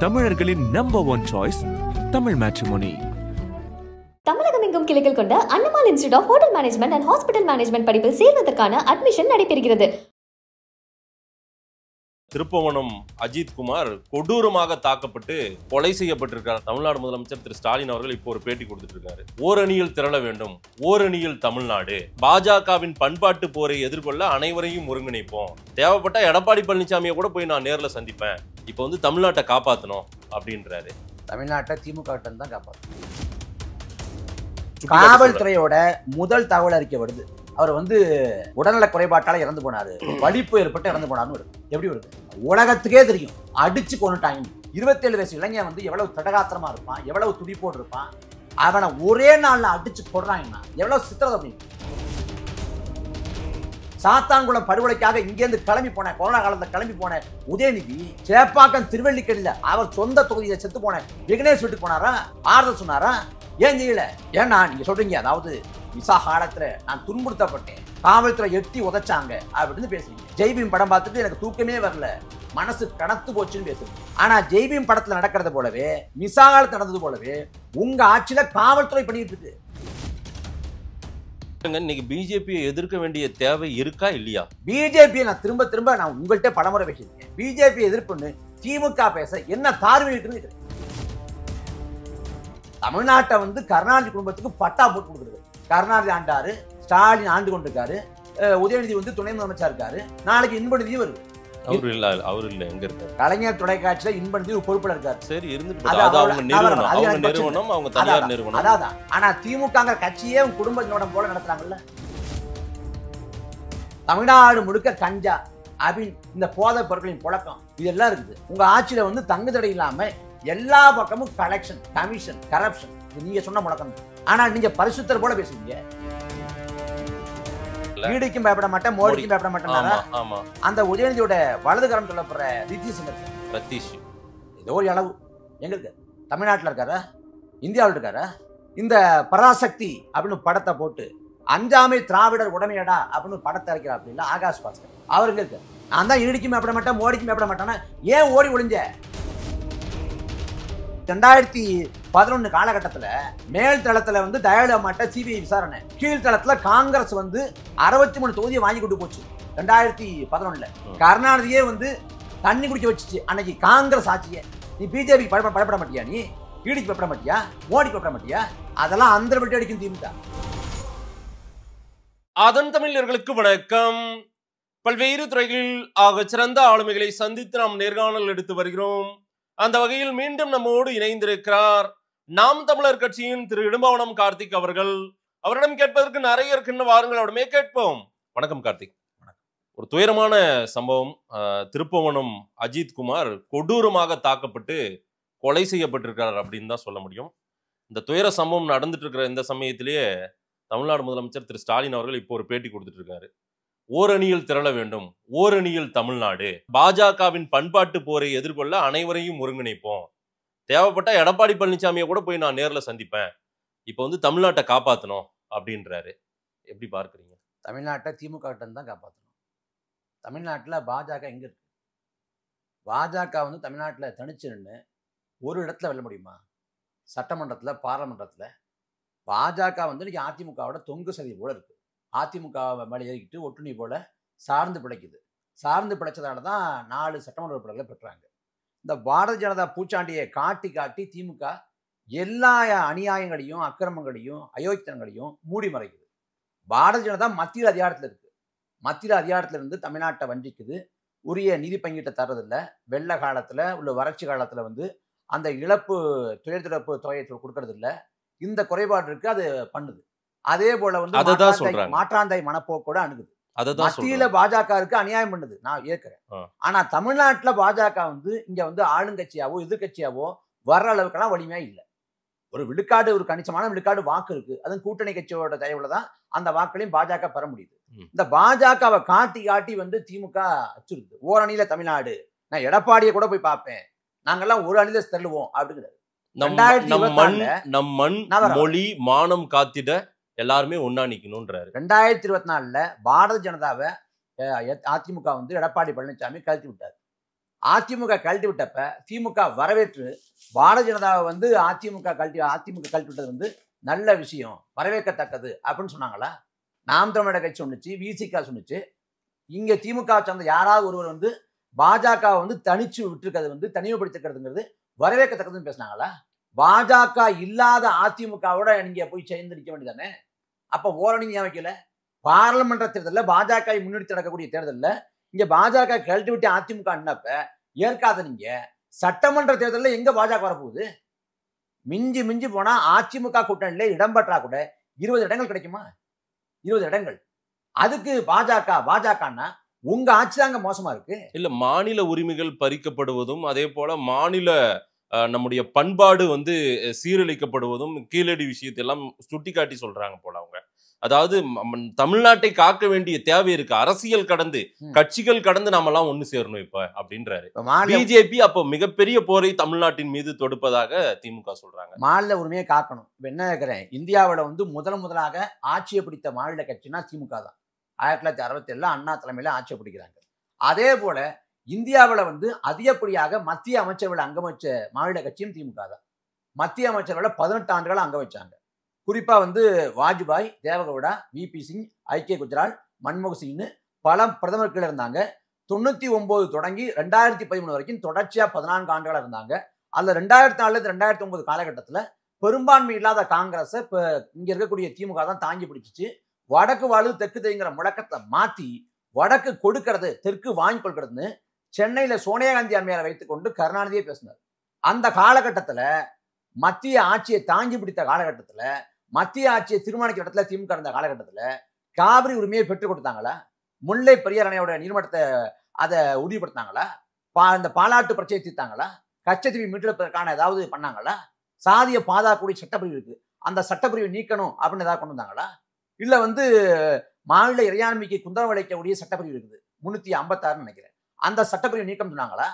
தமிழர்களின் number one choice Tamil matrimony. தமிழகம் எங்கும் கிளைகள் கொண்ட அண்ணமால் institute of hotel management and hospital management படிப்பில் சேர்வதற்கான அட்மிஷன் நடைபெறுகிறது. திருப்புவனம் அஜித் குமார் கொடூரமாக தாக்கப்பட்டு கொலை செய்யப்பட்டிருக்கார். தமிழ்நாடு முதலமைச்சர் திரு ஸ்டாலின் அவர்கள் இப்போ ஒரு பேட்டி கொடுத்துட்டு இருக்காரு. ஓரணியில் திரள வேண்டும், ஓரணியில் தமிழ்நாடு, பாஜகவின் பண்பாட்டு போரை எதிர்கொள்ள அனைவரையும் ஒருங்கிணைப்போம், தேவைப்பட்ட எடப்பாடி பழனிசாமியை கூட போய் நான் நேரில் சந்திப்பேன், இப்போ வந்து தமிழ்நாட்டை காப்பாற்றணும் அப்படின்றாரு. தமிழ்நாட்டை திமுக தான் காப்பாற்றணும். காவல்துறையோட முதல் தகவல் அறிக்கை வருது, அவர் வந்து உடல்நல குறைபாட்டால இறந்து போனாரு, வலிப்பு ஏற்பட்டு இறந்து போனார்னு வருது. எப்படி வருது? உலகத்துக்கே தெரியும், அடிச்சு கொண்டுட்டாங்க. 27 வயசு இளைஞன் வந்து எவ்வளவு தடகாத்திரமா இருப்பான், எவ்வளவு துடிப்போடு இருப்பான். அவனை ஒரே நாள்ல அடிச்சு போடுறாங்கன்னா எவ்வளவு சித்திரதை அப்படின்னு. சாத்தான்குளம் படுகொலைக்காக இங்கேருந்து கிளம்பி போன, கொரோனா காலத்துல கிளம்பி போன உதயநிதி சேப்பாக்கம் திருவள்ளிக்கேணியில அவர் சொந்த தொகுதியை செத்து போன விக்னேஷ் வீட்டுக்கு போனாரா, ஆறுதல் சொன்னாரா? ஏன் செய்யல? ஏன்னா நீங்க சொல்றீங்க, அதாவது விசா காலத்துல நான் துன்புறுத்தப்பட்டேன், காவல்துறை எட்டி உதைச்சாங்க அப்படின்னு பேசுறீங்க. ஜெய்பீம் படம் பார்த்துட்டு எனக்கு தூக்கமே வரல, மனசு கனத்து போச்சுன்னு பேசுறீங்க. ஆனா ஜெய்பீம் படத்துல நடக்கிறது போலவே, விசா காலத்துல நடந்தது போலவே உங்க ஆட்சியில காவல்துறை பண்ணிட்டு இருக்கு. இன்னைக்கு பிஜேபியை எதிர்க்க வேண்டிய தேவை இருக்கா இல்லையா? பிஜேபியை நான் திரும்ப நான் உங்கள்கிட்ட பலமுறை பேசியிருக்கேன். பிஜேபி எதிர்ப்புன்னு திமுக பேச என்ன தார்மீகம் இருக்குன்னு. தமிழ்நாட்டை வந்து கருணாநிதி குடும்பத்துக்கு பட்டா போட்டு கொடுக்குறது. கருணாநிதி ஆண்டாரு, ஸ்டாலின் ஆண்டு கொண்டிருக்காரு, உதயநிதி வந்து துணை முதலமைச்சர் இருக்காரு, நாளைக்கு இன்பநிதி வருது. அவர் இல்ல எங்க இருக்காரு? கலைஞர் தொலைக்காட்சியில இன்பநிதி பொறுப்புல இருக்காரு. சரி, இருந்துட்டு அவங்க நிறுவனம், அவங்க தனியார் நிறுவனம். அதான். ஆனா திமுக கட்சியே குடும்பத்தினோட போல நடத்துறாங்கல்ல. தமிழ்நாடு முழுக்க கஞ்சா, அபின், இந்த போதை பொருட்களின் புழக்கம் இதெல்லாம் இருக்குது. உங்க ஆட்சியில வந்து தங்கு தடை இல்லாம எல்லா பக்கமும் கலெக்ஷன், கமிஷன், கரப்ஷன். நீங்க சொன்ன முழக்கம். ஆனா நீங்க பரிசுத்தர் போல பேசுவீங்க. ஈடிக்கும் பயப்பட மாட்டேன், மோடிக்கும் பயப்பட மாட்டேன். அந்த உதயநிதியோட வலதுகரம் சொல்லப்படுற ரத்தீஷ் ஏதோ ஒரு அளவு எங்க இருக்கு? தமிழ்நாட்டில் இருக்காரா, இந்தியாவில் இருக்காரா? இந்த பராசக்தி அப்படின்னு படத்தை போட்டு அஞ்சாமை திராவிடர் உடமையடா அப்படின்னு படத்தை இறக்கிறார் அப்படின்னா ஆகாஷ் பாஸ்கர் அவருக்கு இருக்கு. நான் தான் ஈடிக்கும் பயப்பட மாட்டேன், மோடிக்கும் பயப்பட மாட்டேன்னா ஏன் ஓடி ஒளிஞ்ச? 2011 காலகட்டத்தில் மேல் தளத்துல வந்து தயாளு அம்மாட்ட சிபிஐ விசாரணை, கீழ்த்தளத்துல காங்கிரஸ் வந்து 63 தொகுதியை வாங்கி கொண்டு போச்சு. 2011 கருணாநிதியே வந்து தண்ணி குடிக்க வச்சுச்சு அன்னைக்கு காங்கிரஸ் ஆட்சியே. நீ பிஜேபி பயப்பட மாட்டியா? நீ ஈடிக்கு பயப்பட மாட்டியா? மோடிக்கு பயப்பட மாட்டியா? அதெல்லாம் அந்த விட்டு அடிக்கும் திமுக. அதன் தமிழர்களுக்கு வணக்கம். பல்வேறு துறைகளில் ஆக சிறந்த ஆளுமைகளை சந்தித்து நாம் நேர்காணல் எடுத்து வருகிறோம். அந்த வகையில் மீண்டும் நம்மோடு இணைந்திருக்கிறார் நாம் தமிழர் கட்சியின் திரு இடும்பவனம் கார்த்திக் அவர்கள். அவரிடம் கேட்பதற்கு நிறைய இருக்குன்னு வாருங்கள், அவருமே கேட்போம். வணக்கம் கார்த்திக். ஒரு துயரமான சம்பவம். திருப்புவனம் அஜித் குமார் கொடூரமாக தாக்கப்பட்டு கொலை செய்யப்பட்டிருக்கிறார் அப்படின்னு தான் சொல்ல முடியும். இந்த துயர சம்பவம் நடந்துட்டு இருக்கிற இந்த சமயத்திலேயே தமிழ்நாடு முதலமைச்சர் திரு ஸ்டாலின் அவர்கள் இப்போ ஒரு பேட்டி கொடுத்துட்டு இருக்காரு. ஓரணியில் திரள வேண்டும், ஓரணியில் தமிழ்நாடு, பாஜகவின் பண்பாட்டு போரை எதிர்கொள்ள அனைவரையும் ஒருங்கிணைப்போம், தேவைப்பட்ட எடப்பாடி பழனிசாமியை கூட போய் நான் நேரில் சந்திப்பேன், இப்போ வந்து தமிழ்நாட்டை காப்பாற்றணும் அப்படின்றாரு. எப்படி பார்க்குறீங்க? தமிழ்நாட்டை திமுக தான் காப்பாற்றணும். தமிழ்நாட்டில் பாஜக எங்க இருக்கு? பாஜக வந்து தமிழ்நாட்டில் தனிச்சு நின்று ஒரு இடத்துல வெல்ல முடியுமா? சட்டமன்றத்தில், பாராளுமன்றத்தில் பாஜக வந்து இன்னைக்கு அதிமுகவோட தொங்கு சதி போல இருக்கு. அதிமுக மேலே ஏறிக்கிட்டு ஒட்டுணி போல சார்ந்து பிழைக்குது. சார்ந்து பிழைச்சதால தான் 4 சட்டமன்ற உறுப்பினர்களை பெற்றாங்க. இந்த பாரதிய ஜனதா பூச்சாண்டியை காட்டி திமுக எல்லா அநியாயங்களையும், அக்கிரமங்களையும், அயோக்கியங்களையும் மூடி மறைக்குது. பாரதிய ஜனதா மத்தியில் அதிகாரத்தில் இருக்கு. மத்தியில் அதிகாரத்தில் இருந்து தமிழ்நாட்டை வஞ்சிக்குது. உரிய நிதி பங்கீட்டை தர்றதில்லை. வெள்ள காலத்தில் உள்ள வறட்சி காலத்தில் வந்து அந்த இழப்பு துயர்திழப்பு தொகையை கொடுக்கறது இல்லை. இந்த குறைபாடு இருக்கு, அது பண்ணுது. அதே போல வந்து மாற்றாந்தை மனப்போக்கோட அணுகுது. மத்தியில பாஜக இருக்கு, அநியாயம் பண்ணுது, நான் ஏற்கிறேன். ஆனா தமிழ்நாட்டுல பாஜக வந்து இங்க வந்து ஆளுங்கட்சியாவோ எதிர்கட்சியாவோ வர்ற அளவுக்கெல்லாம் வலிமையா இல்லை. ஒரு விழுக்காடு, ஒரு கணிசமான விழுக்காடு வாக்கு இருக்கு. அதுவும் கூட்டணி கட்சியோட தயவுலதான் அந்த வாக்குகளையும் பாஜக பெற முடியுது. இந்த பாஜகவை காட்டி வந்து திமுக அச்சுறுது. ஓரணியில தமிழ்நாடு, நான் எடப்பாடியை கூட போய் பார்ப்பேன், நாங்கெல்லாம் ஒரு அணில தள்ளுவோம் அப்படிங்கிறது. நம் மண் மொழி மானம் காத்திட எல்லாருமே ஒன்னா நிக்கணும்ன்றாரு. 2024 பாரதிய ஜனதாவை அதிமுக வந்து எடப்பாடி பழனிசாமி கழட்டி விட்டார். அதிமுக கழட்டி விட்டப்ப திமுக வரவேற்று பாரதிய ஜனதாவை வந்து அதிமுக கழட்டி விட்டது வந்து நல்ல விஷயம், வரவேற்கத்தக்கது அப்படின்னு சொன்னாங்களா? நாம் தமிழர் கட்சி சொன்னிச்சு, விசிக சொன்னிச்சு. இங்க திமுக சார்ந்த யாராவது ஒருவர் வந்து பாஜக வந்து தனிச்சு விட்டுருக்கிறது வந்து தனிமைப்படுத்திக்கிறதுங்கிறது வரவேற்கத்தக்கதுன்னு பேசினாங்களா? பாஜக இல்லாத அதிமுகவோட நீங்க போய் சேர்ந்து நிற்க வேண்டியதானே? அப்ப ஓரணி ஏன் வைக்கல? பாராளுமன்ற தேர்தலில் பாஜக முன்னெடுத்து நடக்கக்கூடிய தேர்தலில் இங்க பாஜக கழட்டி விட்டு அதிமுக அண்ணப்ப ஏற்காத நீங்க சட்டமன்ற தேர்தலில் எங்க பாஜக வரப்போகுது? மிஞ்சி மிஞ்சி போனா அதிமுக கூட்டணியில இடம் பெற்றா கூட 20 இடங்கள் கிடைக்குமா? 20 இடங்கள். அதுக்கு பாஜகன்னா உங்க ஆட்சி தாங்க மோசமா இருக்கு. இல்ல, மாநில உரிமைகள் பறிக்கப்படுவதும் அதே போல மாநில நம்முடைய பண்பாடு வந்து சீரழிக்கப்படுவதும் கீழடி விஷயத்தை எல்லாம் சுட்டிக்காட்டி சொல்றாங்க போல அவங்க. அதாவது தமிழ்நாட்டை காக்க வேண்டிய தேவை இருக்கு, அரசியல் கடந்து கட்சிகள் கடந்து நாம எல்லாம் ஒண்ணு சேரணும் இப்ப அப்படின்றாரு. பிஜேபி அப்போ மிகப்பெரிய போரை தமிழ்நாட்டின் மீது தொடுப்பதாக திமுக சொல்றாங்க. மாநில உரிமையை காக்கணும். இப்ப என்ன கேட்கிறேன், இந்தியாவில வந்து முதலாக ஆட்சியை பிடித்த மாநில கட்சினா திமுக தான். 1967 அண்ணா தலைமையில ஆட்சியை பிடிக்கிறாங்க. அதே போல இந்தியாவில வந்து அதிகப்படியாக மத்திய அமைச்சரவையில் அங்கம் வச்ச மாநில கட்சியும் திமுக தான். மத்திய அமைச்சரவையில் 18 ஆண்டுகள் அங்கம் வச்சாங்க. குறிப்பா வந்து வாஜ்பாய், தேவகவுடா, விபி சிங், ஐக்கிய குஜரால், மன்மோகன் சிங்னு பல பிரதமர்கள் இருந்தாங்க. 99 தொடங்கி 2013 வரைக்கும் தொடர்ச்சியா 14 ஆண்டுகளா இருந்தாங்க. அதுல 2004 2009 காலகட்டத்தில் பெரும்பான்மை இல்லாத காங்கிரஸை இப்ப இங்க இருக்கக்கூடிய திமுக தான் தாங்கி பிடிச்சிச்சு. வடக்கு வாழு தெற்கு தெரிங்கிற முழக்கத்தை மாத்தி வடக்கு கொடுக்கிறது தெற்கு வாங்கி கொள்கிறதுன்னு சென்னையில சோனியா காந்தி அம்மையாரை வைத்துக்கொண்டு கருணாநிதியே பேசினார். அந்த காலகட்டத்துல மத்திய ஆட்சியை தாங்கி பிடித்த காலகட்டத்துல, மத்திய ஆட்சியை தீர்மானிக்கிற இடத்துல திமுக இருந்த காலகட்டத்துல காவிரி உரிமையை பெற்றுக் கொடுத்தாங்களா? முல்லை பெரியார் அணையோட நீர்மட்டத்தை அதை உறுதிப்படுத்தினாங்களா? இந்த பாலாட்டு பிரச்சனையை தீர்த்தாங்களா? கச்சத்தீவை மீட்டெடுப்பதற்கான ஏதாவது பண்ணாங்களா? சாதிய பாதுகாக்கக்கூடிய சட்டப்பிரிவு இருக்கு, அந்த சட்டப்பிரிவை நீக்கணும் அப்படின்னு ஏதாவது கொண்டு வந்தாங்களா? இல்ல வந்து மாநில இறையாண்மைக்கு குந்தரம் விளைக்கக்கூடிய சட்டப்பிரிவு இருக்குது 356 நினைக்கிறேன், அந்த சட்டப்பிரிவு நீக்கம் சொன்னாங்களா?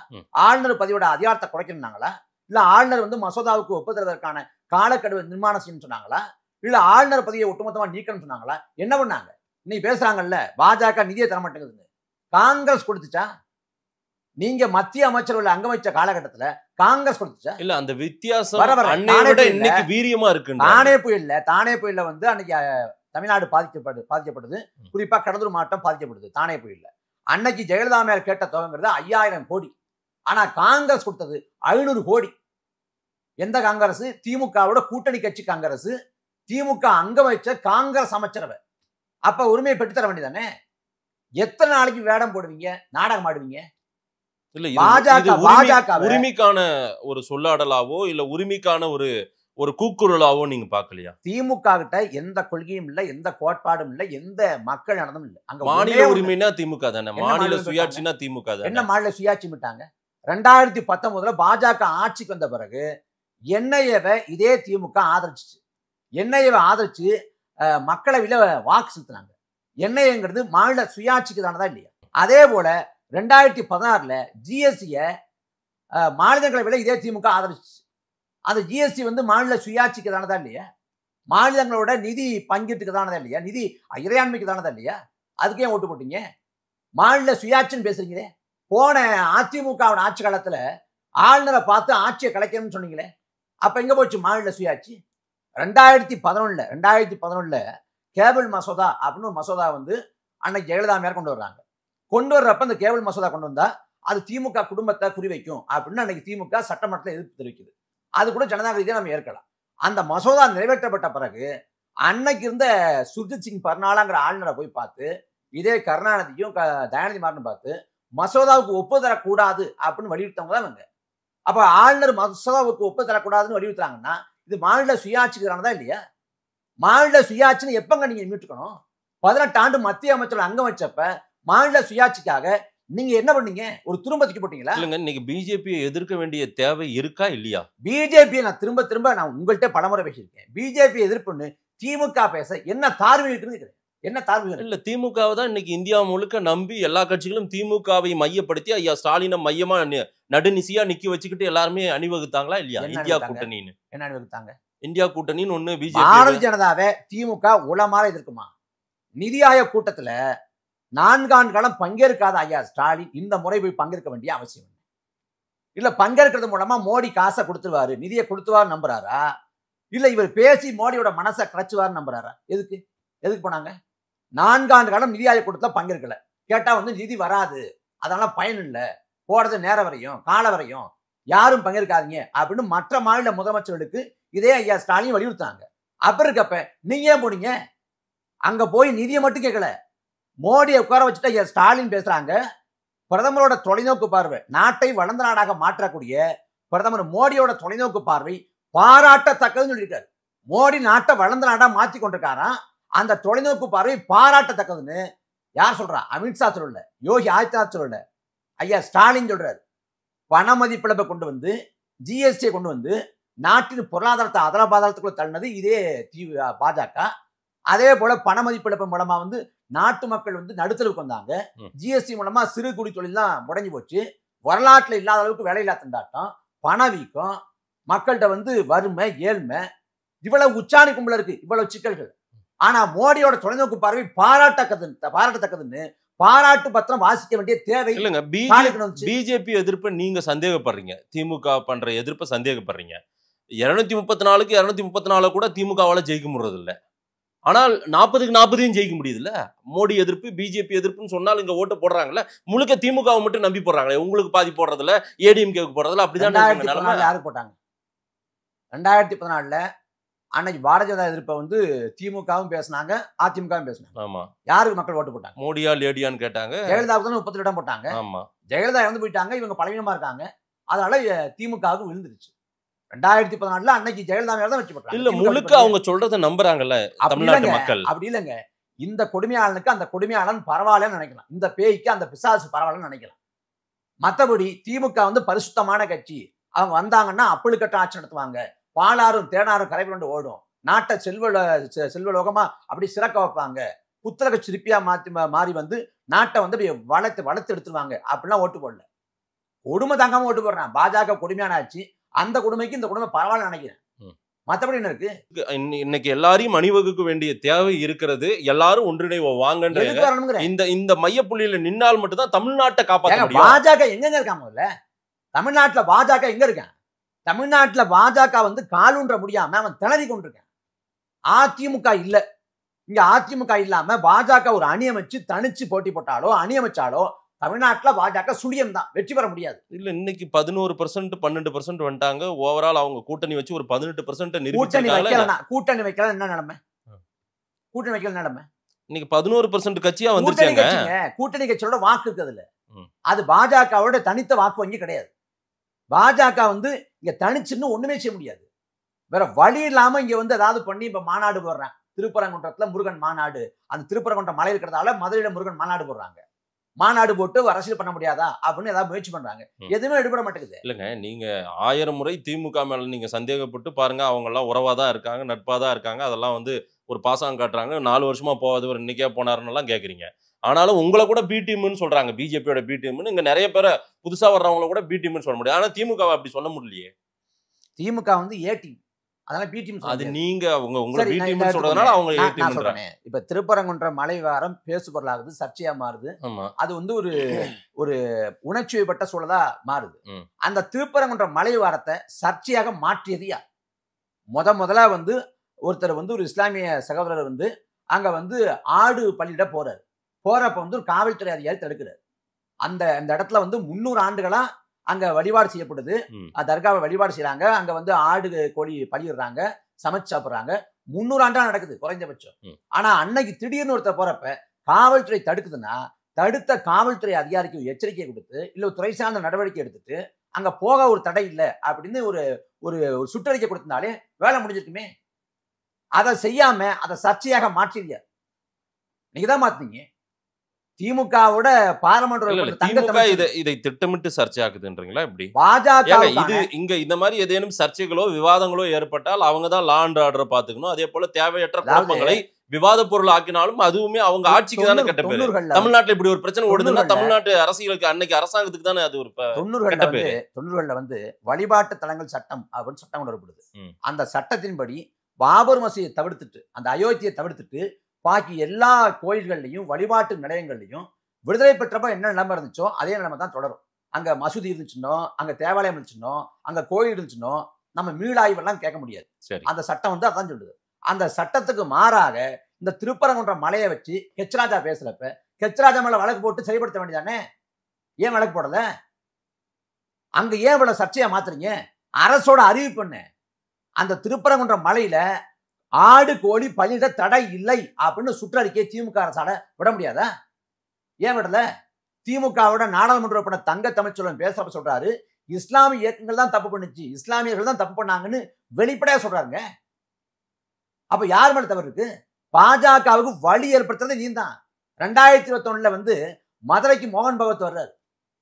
ஆளுநர் பதிவோட அதிகாரத்தை குறைக்கணும்னாங்களா? இல்ல ஆளுநர் வந்து மசோதாவுக்கு ஒப்புதற்கான காலக்கெடுவை நிர்மாணம் செய்யணும்னு சொன்னாங்களா? இல்ல ஆளுநர் பதவியை ஒட்டுமொத்தமா நீக்கணும்னு சொன்னாங்களா? என்ன பண்ணாங்க? இன்னைக்கு பேசுறாங்கல்ல பாஜக நிதியை தர மாட்டேங்குது, காங்கிரஸ் கொடுத்துச்சா? நீங்க மத்திய அமைச்சரவையில் அங்கம் வச்ச காலகட்டத்துல காங்கிரஸ் கொடுத்துச்சா? இல்ல அந்த வித்தியாசம் இன்னைக்கு வீரியமா இருக்கு. தானே புயல்ல வந்து அன்னைக்கு தமிழ்நாடு பாதிக்கப்படுது. குறிப்பா கடலூர் மாவட்டம் பாதிக்கப்படுது தானே புயல்ல. அன்னைக்கு ஜெயலலிதா மேல் கேட்ட தொகைங்கிறது 5000 கோடி. ஆனா காங்கிரஸ் கொடுத்தது 500 கோடி. எந்த காங்கிரஸ்? திமுகவோட கூட்டணி கட்சி காங்கிரஸ். திமுக அங்க வச்ச காங்கிரஸ் அமைச்சரவை. அப்ப உரிமையை பெற்றுத்தர வேண்டியதானே? எத்தனை நாளைக்கு வேடம் போடுவீங்க, நாடகம் ஆடுவீங்க? இல்ல பாஜக உரிமைக்கான ஒரு சொல்லாடலாவோ இல்ல உரிமைக்கான ஒரு கூக்குரலாவோ நீங்க பாக்கலையா? திமுக கிட்ட எந்த கொள்கையும் இல்ல, எந்த கோட்பாடும் இல்ல, எந்த மக்கள் நடந்தும் இல்ல. அங்க மாநில உரிமைனா திமுக தானே, மாநில சுயாட்சினா திமுக தானே. என்ன மாநில சுயாட்சி விட்டாங்க? 2019 பாஜக ஆட்சிக்கு வந்த பிறகு என்ஐஏவை இதே திமுக ஆதரிச்சு, என்ஐஏவை ஆதரிச்சு மக்களவையில வாக்கு செலுத்தினாங்க. என்ஐஏங்கிறது மாநில சுயாட்சிக்கு தானதா இல்லையா? அதே போல 2016 ஜிஎஸ்டிய மாநிலங்களவையில இதே திமுக ஆதரிச்சு. அந்த ஜிஎஸ்டி வந்து மாநில சுயாட்சிக்கு தானதா இல்லையா? மாநிலங்களோட நிதி பங்கீட்டுக்கு தானதா இல்லையா? நிதி இறையாண்மைக்கு தானதா இல்லையா? அதுக்கே ஓட்டு போட்டீங்க. மாநில சுயாட்சின்னு பேசுறீங்களே. போன அதிமுகவோட ஆட்சி காலத்துல ஆளுநரை பார்த்து ஆட்சியை கலைக்கணும்னு சொன்னீங்களே, அப்ப எங்க போச்சு மாநில சுயாட்சி? 2011 கேபிள் மசோதா அப்படின்னு ஒரு மசோதா வந்து அன்னைக்கு ஜெயலலிதா மேல கொண்டு வர்றாங்க. கொண்டு வர்றப்ப அந்த கேபிள் மசோதா கொண்டு வந்தா அது திமுக குடும்பத்தை குறிவைக்கும் அப்படின்னு அன்னைக்கு திமுக சட்டமன்றத்தில் எதிர்ப்பு தெரிவிக்குது. அது கூட ஜனநாயக நம்ம ஏற்கலாம். அந்த மசோதா நிறைவேற்றப்பட்ட பிறகு அன்னைக்கு இருந்த சுர்ஜித் சிங் பர்னாலாங்கிற ஆளுநரை போய் பார்த்து, இதே கருணாநிதியும் தயாநிதி மாறன் பார்த்து மசோதாவுக்கு ஒப்புதல் தரக்கூடாது அப்படின்னு வலியுறுத்தவங்க தான் இவங்க. அப்ப ஆளுநர் மசோதாவுக்கு ஒப்புதல் தரக்கூடாதுன்னு வலியுறுத்துறாங்கன்னா இது மாநில சுயாட்சிக்கானதா இல்லையா? மாநில சுயாட்சின்னு எப்பங்க நீங்க மீட்டுக்கணும்? 18 ஆண்டு மத்திய அமைச்சர் அங்கம் வச்சப்ப மாநில சுயாட்சிக்காக நீங்க என்ன பண்ணீங்க? ஒரு துரும்ப தூக்கி போட்டீங்களா? இல்லங்க, இன்னைக்கு பிஜேபியை எதிர்க்க வேண்டிய தேவை இருக்கா இல்லையா? பிஜேபியை நான் திரும்ப நான் உங்கள்கிட்ட பலமுறை பேசியிருக்கேன். பிஜேபி எதிர்ப்புன்னு திமுக பேச என்ன தார்மீகம் இருக்குன்னு, என்ன தார்மீகம் இல்ல? திமுகவை தான் இன்னைக்கு இந்தியா முழுக்க நம்பி எல்லா கட்சிகளும் திமுகவை மையப்படுத்தி ஐயா ஸ்டாலினை மையமா நடுநிசியா நிக்கி வச்சுக்கிட்டு எல்லாருமே அணிவகுத்தாங்களா இல்லையா? இந்தியா கூட்டணின்னு என்ன அணிவகுத்தாங்க? இந்தியா கூட்டணின்னு ஒண்ணு. பிஜேபி பாரதிய ஜனதாவை திமுக உளமாற எதிர்க்குமா? நிதி ஆயோக் கூட்டத்துல 4 ஆண்டு காலம் பங்கேற்காத ஐயா ஸ்டாலின் இந்த முறை போய் பங்கேற்க வேண்டிய அவசியம். இல்ல பங்கேற்கிறது மூலமா மோடி காசை கொடுத்துருவாரு, நிதியை கொடுத்துவாரு நம்புறாரா, இல்ல இவர் பேசி மோடியோட மனசை கரைச்சுவாரு நம்புறாரா? எதுக்கு போனாங்க? 4 ஆண்டு காலம் நிதி ஆயோக் கொடுத்தா பங்கேற்கல. கேட்டா நிதி வராது, அதனால பயன் இல்லை, போறது நேரம் வரையும் கால வரையும், யாரும் பங்கேற்காதீங்க அப்படின்னு மற்ற மாநில முதலமைச்சர்களுக்கு இதே ஐயா ஸ்டாலின் வலியுறுத்தாங்க. அப்ப இருக்கப்ப நீங்க ஏன் போனீங்க? அங்க போய் நிதியை மட்டும் கேட்கல, மோடியை உட்கார வச்சுட்டு ஐயா ஸ்டாலின் பேசுறாங்க. பிரதமரோட தொலைநோக்கு பார்வை, நாட்டை வளர்ந்த நாடாக மாற்றக்கூடிய பிரதமர் மோடியோட தொலைநோக்கு பார்வை பாராட்டத்தக்கதுன்னு சொல்லியிருக்காரு. மோடி நாட்டை வளர்ந்த நாடா மாற்றி கொண்டிருக்காராம். அந்த தொலைநோக்கு பார்வை பாராட்டத்தக்கதுன்னு யார் சொல்றா? அமித்ஷா சொல்லல, யோகி ஆதித்யநாத் சொல்லல, ஐயா ஸ்டாலின் சொல்றாரு. பண மதிப்பிழப்பை கொண்டு வந்து, ஜிஎஸ்டியை கொண்டு வந்து நாட்டின் பொருளாதாரத்தை அதல பாதாளத்துக்குள்ள தள்ளினது இதே பாஜக. அதே போல பண மதிப்பிழப்பு மூலமா நாட்டு மக்கள் நடுத்தலுக்கு வந்தாங்க. ஜிஎஸ்டி மூலமா சிறு குடி தொழிலாம் முடங்கி போச்சு. வரலாற்றுல இல்லாத அளவுக்கு வேலையில்லா திண்டாட்டம், பணவீக்கம், மக்கள்கிட்ட வறுமை, ஏழ்மை, இவ்வளவு உச்சாணி கும்பல இருக்கு, இவ்வளவு சிக்கல்கள். ஆனா மோடியோட தொலைநோக்கு பார்வை பாராட்டத்தக்கதுன்னு பாராட்டு பத்திரம் வாசிக்க வேண்டிய தேவை இல்லைங்க. பிஜேபி எதிர்ப்பை நீங்க சந்தேகப்படுறீங்க, திமுக பண்ற எதிர்ப்பை சந்தேகப்படுறீங்க. 234க்கு 234 கூட திமுகவால ஜெயிக்க முடியறது இல்லை. ஆனால் 40க்கு 40 ஜெயிக்க முடியுது இல்ல. மோடி எதிர்ப்பு, பிஜேபி எதிர்ப்புன்னு சொன்னால் இங்க ஓட்டு போடுறாங்கல்ல, முழுக்க திமுகவை மட்டும் நம்பி போடுறாங்களே. உங்களுக்கு பாதி போடுறதுல, ஏடிஎம்கேக்கு போடுறதுல அப்படிதான். யாரு போட்டாங்க? 2014 அன்னைக்கு பாரதிய ஜனதா எதிர்ப்பை திமுகவும் பேசினாங்க, அதிமுகவும் பேசினாங்க. ஆமா. யாருக்கு மக்கள் ஓட்டு போட்டாங்க? மோடியா லேடியான்னு கேட்டாங்க. ஜெயலலிதாவுக்கு 32 இடம் போட்டாங்க. ஆமா. ஜெயலலிதா இறந்து போயிட்டாங்க, இவங்க பலவீனமா இருக்காங்க, அதனால திமுகவுக்கு விழுந்துருச்சு. 2014 அன்னைக்கு ஜெயலலிதா மேல தான் வெற்றி பெற்றாங்க. இல்ல, முழுக்க அவங்க சொல்றதை நம்புறாங்கல்ல தமிழ்நாட்டு மக்கள். அப்படி இல்லைங்க. இந்த கொடுமையாளனுக்கு அந்த கொடுமையாளன் பரவாயில்லன்னு நினைக்கலாம், இந்த பேய்க்கு அந்த பிசாசு பரவாயில்லன்னு நினைக்கலாம். மற்றபடி திமுக பரிசுத்தமான கட்சி. அவங்க வந்தாங்கன்னா அப்பழுக்கட்ட ஆட்சி நடத்துவாங்க, பாலாரும் தேனாரும் கரை புரண்டு ஓடும், நாட்டை செல்வலோகமா அப்படி சிறக்க வைப்பாங்க, புத்தக சிற்பியா மாறி நாட்டை அப்படியே வளர்த்து எடுத்துருவாங்க அப்படிலாம் ஓட்டு போடல. கொடுமை தாங்காம ஓட்டு போடுறான். பாஜக கொடுமையான ஆட்சி, அந்த கொடுமைக்கு இந்த கொடுமை பரவாயில்ல நினைக்கிறேன். மற்றபடி என்ன இருக்கு? இன்னைக்கு எல்லாரையும் அணிவகுக்க வேண்டிய தேவை இருக்கிறது. எல்லாரும் ஒன்றிணைவோ வாங்கன்ற இந்த மையப்புள்ளியில நின்னால் மட்டும்தான் தமிழ்நாட்டை காப்பாற்ற முடியும். பாஜக எங்க இருக்காங்க? தமிழ்நாட்டுல பாஜக எங்க இருக்கான்? தமிழ்நாட்டுல பாஜக காலூன்ற முடியாம அவன் திணறி கொண்டிருக்கான். அதிமுக இல்ல, இங்க அதிமுக இல்லாம பாஜக ஒரு அணி அமைச்சு தனிச்சு போட்டி போட்டாலோ அணி அமைச்சாலோ தமிழ்நாட்டுல பாஜக சுழியம் தான், வெற்றி பெற முடியாது. இல்ல, இன்னைக்கு 11% 12% வந்துட்டாங்க. ஓவரால் அவங்க கூட்டணி வச்சு ஒரு 18% நிரூபிச்சாங்க. கூட்டணி வைக்கல என்ன நிலைமை? கூட்டணி வைக்கல நிலைமை இன்னைக்கு 11% கட்சியா வந்துருச்சாங்க. கூட்டணி கட்சியோட வாக்கு இருக்குதுல்ல, அது பாஜகவோட தனித்த வாக்கு வங்கி கிடையாது. பாஜக இங்க தனிச்சுன்னு ஒண்ணுமே செய்ய முடியாது. வேற வழி இல்லாம இங்க ஏதாவது பண்ணி இப்ப மாநாடு போடுறாங்க. திருப்பரங்குன்றத்துல முருகன் மாநாடு, அந்த திருப்பரங்குன்றம் மலை இருக்கிறதால மதுரையில முருகன் மாநாடு போடுறாங்க. மாநாடு போட்டு அரசியல் பண்ண முடியாதா அப்படின்னு ஏதாவது முயற்சி பண்றாங்க. எதுவுமே எடுபட மாட்டேங்குது. இல்லைங்க, நீங்க 1000 முறை திமுக மேல நீங்க சந்தேகப்பட்டு பாருங்க. அவங்க எல்லாம் உறவாதான் இருக்காங்க, நட்பாதான் இருக்காங்க. அதெல்லாம் ஒரு பாசம் காட்டுறாங்க. 4 வருஷமா போவாது, ஒரு இன்னைக்கே போனாருன்னு எல்லாம் கேக்குறீங்க. ஆனாலும் உங்களை கூட பி டீம்னு சொல்றாங்க, பிஜேபியோட பி டீம்னு. இங்க நிறைய பேரை புதுசா வர்றவங்கள கூட பி டீம்னு சொல்ல முடியும். ஆனா திமுக அப்படி சொல்ல முடியலையே. திமுக ஏ டீம், அதனால பி டீம். அது நீங்க உங்க பி டீம்னு சொல்றதுனால அவங்க ஏ டீம்ன்றாங்க. இப்ப திருப்பரங்குன்ற மலை வாரம் பேசு பொருளாகுது, சர்ச்சையா மாறுது. அது ஒரு உணர்ச்சிப்பட்ட சூழலா மாறுது. அந்த திருப்பரங்குன்ற மலை வாரத்தை சர்ச்சையாக மாற்றியது யார்? முதல்ல ஒருத்தர் ஒரு இஸ்லாமிய சகோதரர் அங்க ஆடு பள்ளியிட போறாரு. போறப்ப ஒரு காவல்துறை அதிகாரி தடுக்கிறார். அந்த இடத்துல 300 ஆண்டுகளா அங்க வழிபாடு செய்யப்படுது. தர்காவை வழிபாடு செய்யறாங்க. அங்க ஆடு கோழி பலியிடுறாங்க, சமைச்சு சாப்பிடுறாங்க. 300 ஆண்டா நடக்குது குறைஞ்சபட்சம். ஆனா அன்னைக்கு திடீர்னு ஒருத்தர் போறப்ப காவல்துறை தடுக்குதுன்னா, தடுத்த காவல்துறை அதிகாரிக்கு எச்சரிக்கை கொடுத்து இல்ல துறை சார்ந்த நடவடிக்கை எடுத்துட்டு அங்க போக ஒரு தடை இல்லை அப்படின்னு ஒரு சுற்றறிக்கை கொடுத்திருந்தாலே வேலை முடிஞ்சிருக்குமே. அதை செய்யாம அதை சர்ச்சையாக மாற்றிய நீங்கதான் மாத்தீங்க. திமுகவோட பாராளுமன்ற இதை திட்டமிட்டு சர்ச்சையாக்குதுன்றீங்களா? இப்படி பாஜக இது இங்க இந்த மாதிரி ஏதேனும் சர்ச்சைகளோ விவாதங்களோ ஏற்பட்டால் அவங்க தான் லா அண்ட் ஆர்டர் பாத்துக்கணும். அதே போல தேவையற்ற குழப்பங்களை விவாத பொருள் ஆக்கினாலும் அதுவுமே அவங்க ஆட்சிக்கு தானே கெட்ட பேரு. தமிழ்நாட்டுல இப்படி ஒரு பிரச்சனை ஓடுதுன்னா தமிழ்நாட்டு அரசியலுக்கு அன்னைக்கு அரசாங்கத்துக்கு தானே அது ஒரு 90களில் வழிபாட்டு தலங்கள் சட்டம் அப்படின்னு சட்டம் கொண்டு வரப்படுது. அந்த சட்டத்தின்படி பாபர் மசூதியை தவிர்த்துட்டு, அந்த அயோத்தியை தவிர்த்துட்டு பாக்கி எல்லா கோயில்கள்லையும் வழிபாட்டு நிலையங்கள்லையும் விடுதலை பெற்றப்ப என்ன நிலைமை இருந்துச்சோ அதே நிலைமை தான் தொடரும். அங்க மசூதி இருந்துச்சுன்னோ, அங்க தேவாலயம் இருந்துச்சுன்னோ, அங்க கோயில் இருந்துச்சுன்னோ நம்ம மீளாய்வெல்லாம் கேட்க முடியாது. சரி. அந்த சட்டம் வந்து அதான் சொல்லுது. அந்த சட்டத்துக்கு மாறாக இந்த திருப்பரங்குன்ற மலையை வச்சு ஹெச்ராஜா பேசுறப்ப ஹெச்ராஜா மேல வழக்கு போட்டு செயல்படுத்த வேண்டியதானே? ஏன் வழக்கு போடல? அங்க ஏன் இவ்வளவு சர்ச்சையா மாத்துறீங்க? அரசோட அறிவிப்பு என்ன? அந்த திருப்பரங்குன்ற மலையில ஆடு கோழி பலியிட தடை இல்லை அப்படின்னு சுற்றறிக்கை திமுக அரசால விட முடியாதா? ஏன் விடல? திமுகவோட நாடாளுமன்ற உறுப்பினர் தங்க தமிழ்ச்செல்வன் பேச சொல்றாரு, இஸ்லாமிய இயக்கங்கள் தான் தப்பு பண்ணுச்சு, இஸ்லாமியர்கள் தான் தப்பு பண்ணாங்கன்னு வெளிப்படையா சொல்றாருங்க. அப்ப யார் மேல தவறு இருக்கு? பாஜகவுக்கு வழி ஏற்படுத்துறது நீ தான். 2021 வந்து மதுரைக்கு மோகன் பகவத் வர்றாரு.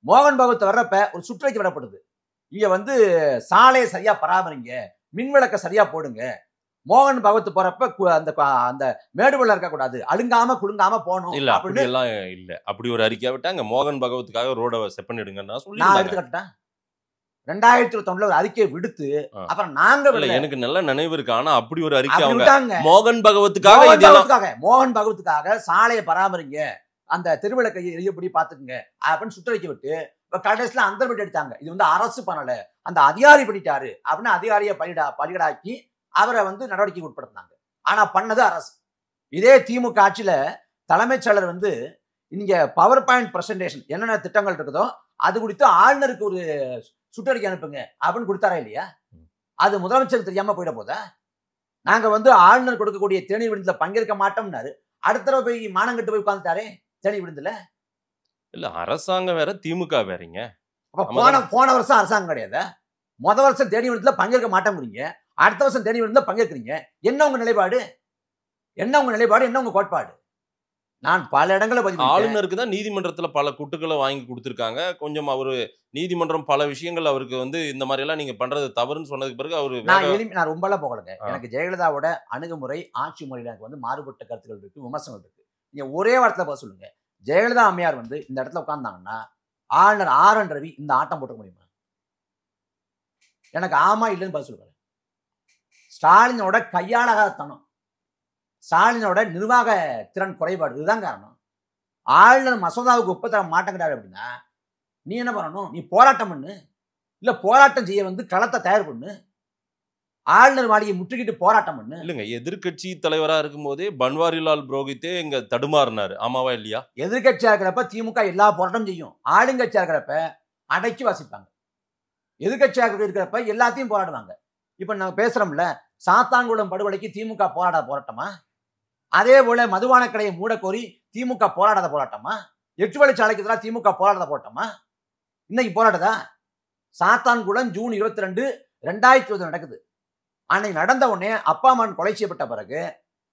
மோகன் பகவத் வர்றப்ப ஒரு சுற்றறிக்கை விடப்படுது. இங்க வந்து சாலையை சரியா பராமரிங்க, மின்விளக்க சரியா போடுங்க. மோகன் பகவத் போறப்ப அந்த மேடுவெள்ள இருக்க கூடாது, அழுங்காம குலுங்காம போகணும். இல்ல அப்படி எல்லாம் இல்ல. அப்படி ஒரு அறிக்கை விட்டாங்க, மோகன் பகவத்துக்காக ரோட செப்பனிடுங்கன்னு நான் சொல்லி எடுத்துக்கிட்டேன். 2021 ஒரு அறிக்கையை விடுத்து அப்புறம் நாங்க எனக்கு நல்ல நினைவு இருக்கு. ஆனா அப்படி ஒரு அறிக்கை அவங்க அவங்க மோகன் பகவத்துக்காக மோகன் பகவத்துக்காக சாலையை பராமரிங்க, அந்த திருவிளக்கை எப்படி பாத்துக்குங்க அப்படின்னு சுற்றறிக்கை விட்டு இப்ப கடைசியில அந்த வீட்டு எடுத்தாங்க. இது வந்து அரசு பண்ணல, அந்த அதிகாரி பண்ணிட்டாரு அப்படின்னு அதிகாரியை பலிகடாக்கி அவரை வந்து நடவடிக்கை உட்படுத்தினாங்க. ஆனா பண்ணது அரசு. இதே திமுக ஆட்சியில தலைமைச் செயலர் வந்து இங்க பவர் பாயிண்ட் பிரசன்டேஷன் என்னென்ன திட்டங்கள் இருக்குதோ அது குறித்து ஆளுநருக்கு ஒரு சுற்றறிக்கை அனுப்புங்க அப்படின்னு கொடுத்தாரா இல்லையா? அது முதலமைச்சருக்கு தெரியாம போயிட போதா? நாங்க வந்து ஆளுநர் கொடுக்கக்கூடிய தேநீர் விருந்துல பங்கேற்க மாட்டோம்னாரு. அடுத்த தடவை போய் மானங்கட்டு போய் உட்காந்துட்டாரே தேநீர் விருந்துல. இல்ல அரசாங்கம் வேற, திமுக வேறீங்க. போன வருஷம் அரசாங்கம் கிடையாது. முதல் வருஷம் தேநீர் விருந்துல பங்கேற்க மாட்டோங்கிறீங்க, அடுத்த வருஷம் தேநீர் விருந்துல பங்கேற்கிறீங்க. என்ன உங்க நிலைப்பாடு? என்ன உங்க கோட்பாடு? நான் பல இடங்களில் ஆளுநருக்கு தான் நீதிமன்றத்துல பல குட்டுக்களை வாங்கி கொடுத்திருக்காங்க. கொஞ்சம் அவரு நீதிமன்றம் பல விஷயங்கள் அவருக்கு வந்து இந்த மாதிரி எல்லாம் நீங்க பண்றது தவறுன்னு சொன்னதுக்கு பிறகு அவரு நான் ரொம்ப எல்லாம் போகலங்க. எனக்கு ஜெயலலிதாவோட அணுகுமுறை, ஆட்சி முறையில எனக்கு வந்து மாறுபட்ட கருத்துக்கள் இருக்கு, விமர்சனம் இருக்கு. நீங்க ஒரே வார்த்தையில பதில் சொல்லுங்க. ஜெயலலிதா அம்மையார் வந்து இந்த இடத்துல உட்கார்ந்தாங்கன்னா ஆளுநர் ஆர்.என். ரவி இந்த ஆட்டம் போட்டுக்க முடியுமா? எனக்கு ஆமா இல்லைன்னு பதில் சொல்லுங்க. ஸ்டாலினோட கையாளகத்தனம், ஸ்டாலினோட நிர்வாக திறன் குறைபாடு, இதுதான் காரணம். ஆளுநர் மசோதாவுக்கு ஒப்பந்தர மாட்டேங்கிறாரு அப்படின்னா நீ என்ன பண்ணணும்? நீ போராட்டம் பண்ணு, இல்ல போராட்டம் செய்ய வந்து களத்தை தயார் பண்ணு. ஆளுநர் மாளிகை முற்றுகிட்டு போராட்டம் பண்ணு. இல்லங்க, எதிர்கட்சி தலைவரா இருக்கும் போதே பன்வாரிலால் புரோஹித்தே இங்க தடுமாறினாரு, ஆமாவா இல்லையா? எதிர்கட்சியா இருக்கிறப்ப திமுக எல்லா போராட்டம் செய்யும், ஆளுங்கட்சியா இருக்கிறப்ப அடக்கி வாசிப்பாங்க. எதிர்கட்சியாக இருக்கிறப்ப எல்லாத்தையும் போராடுவாங்க. இப்ப நாங்க பேசுறோம்ல, சாத்தான்குளம் படுகொலைக்கு திமுக போராடாத போராட்டமா? அதே போல மதுபான கடையை மூட கோரி திமுக போராடாத போராட்டமா? 8 வழிச்சாலைக்கு எதிராக திமுக போராடாத போராட்டமா? இன்னைக்கு போராடுதா? சாத்தான்குளம் ஜூன் 22, 2020 நடக்குது. அன்னைக்கு நடந்த உடனே அப்பா அம்மா கொலை செய்யப்பட்ட பிறகு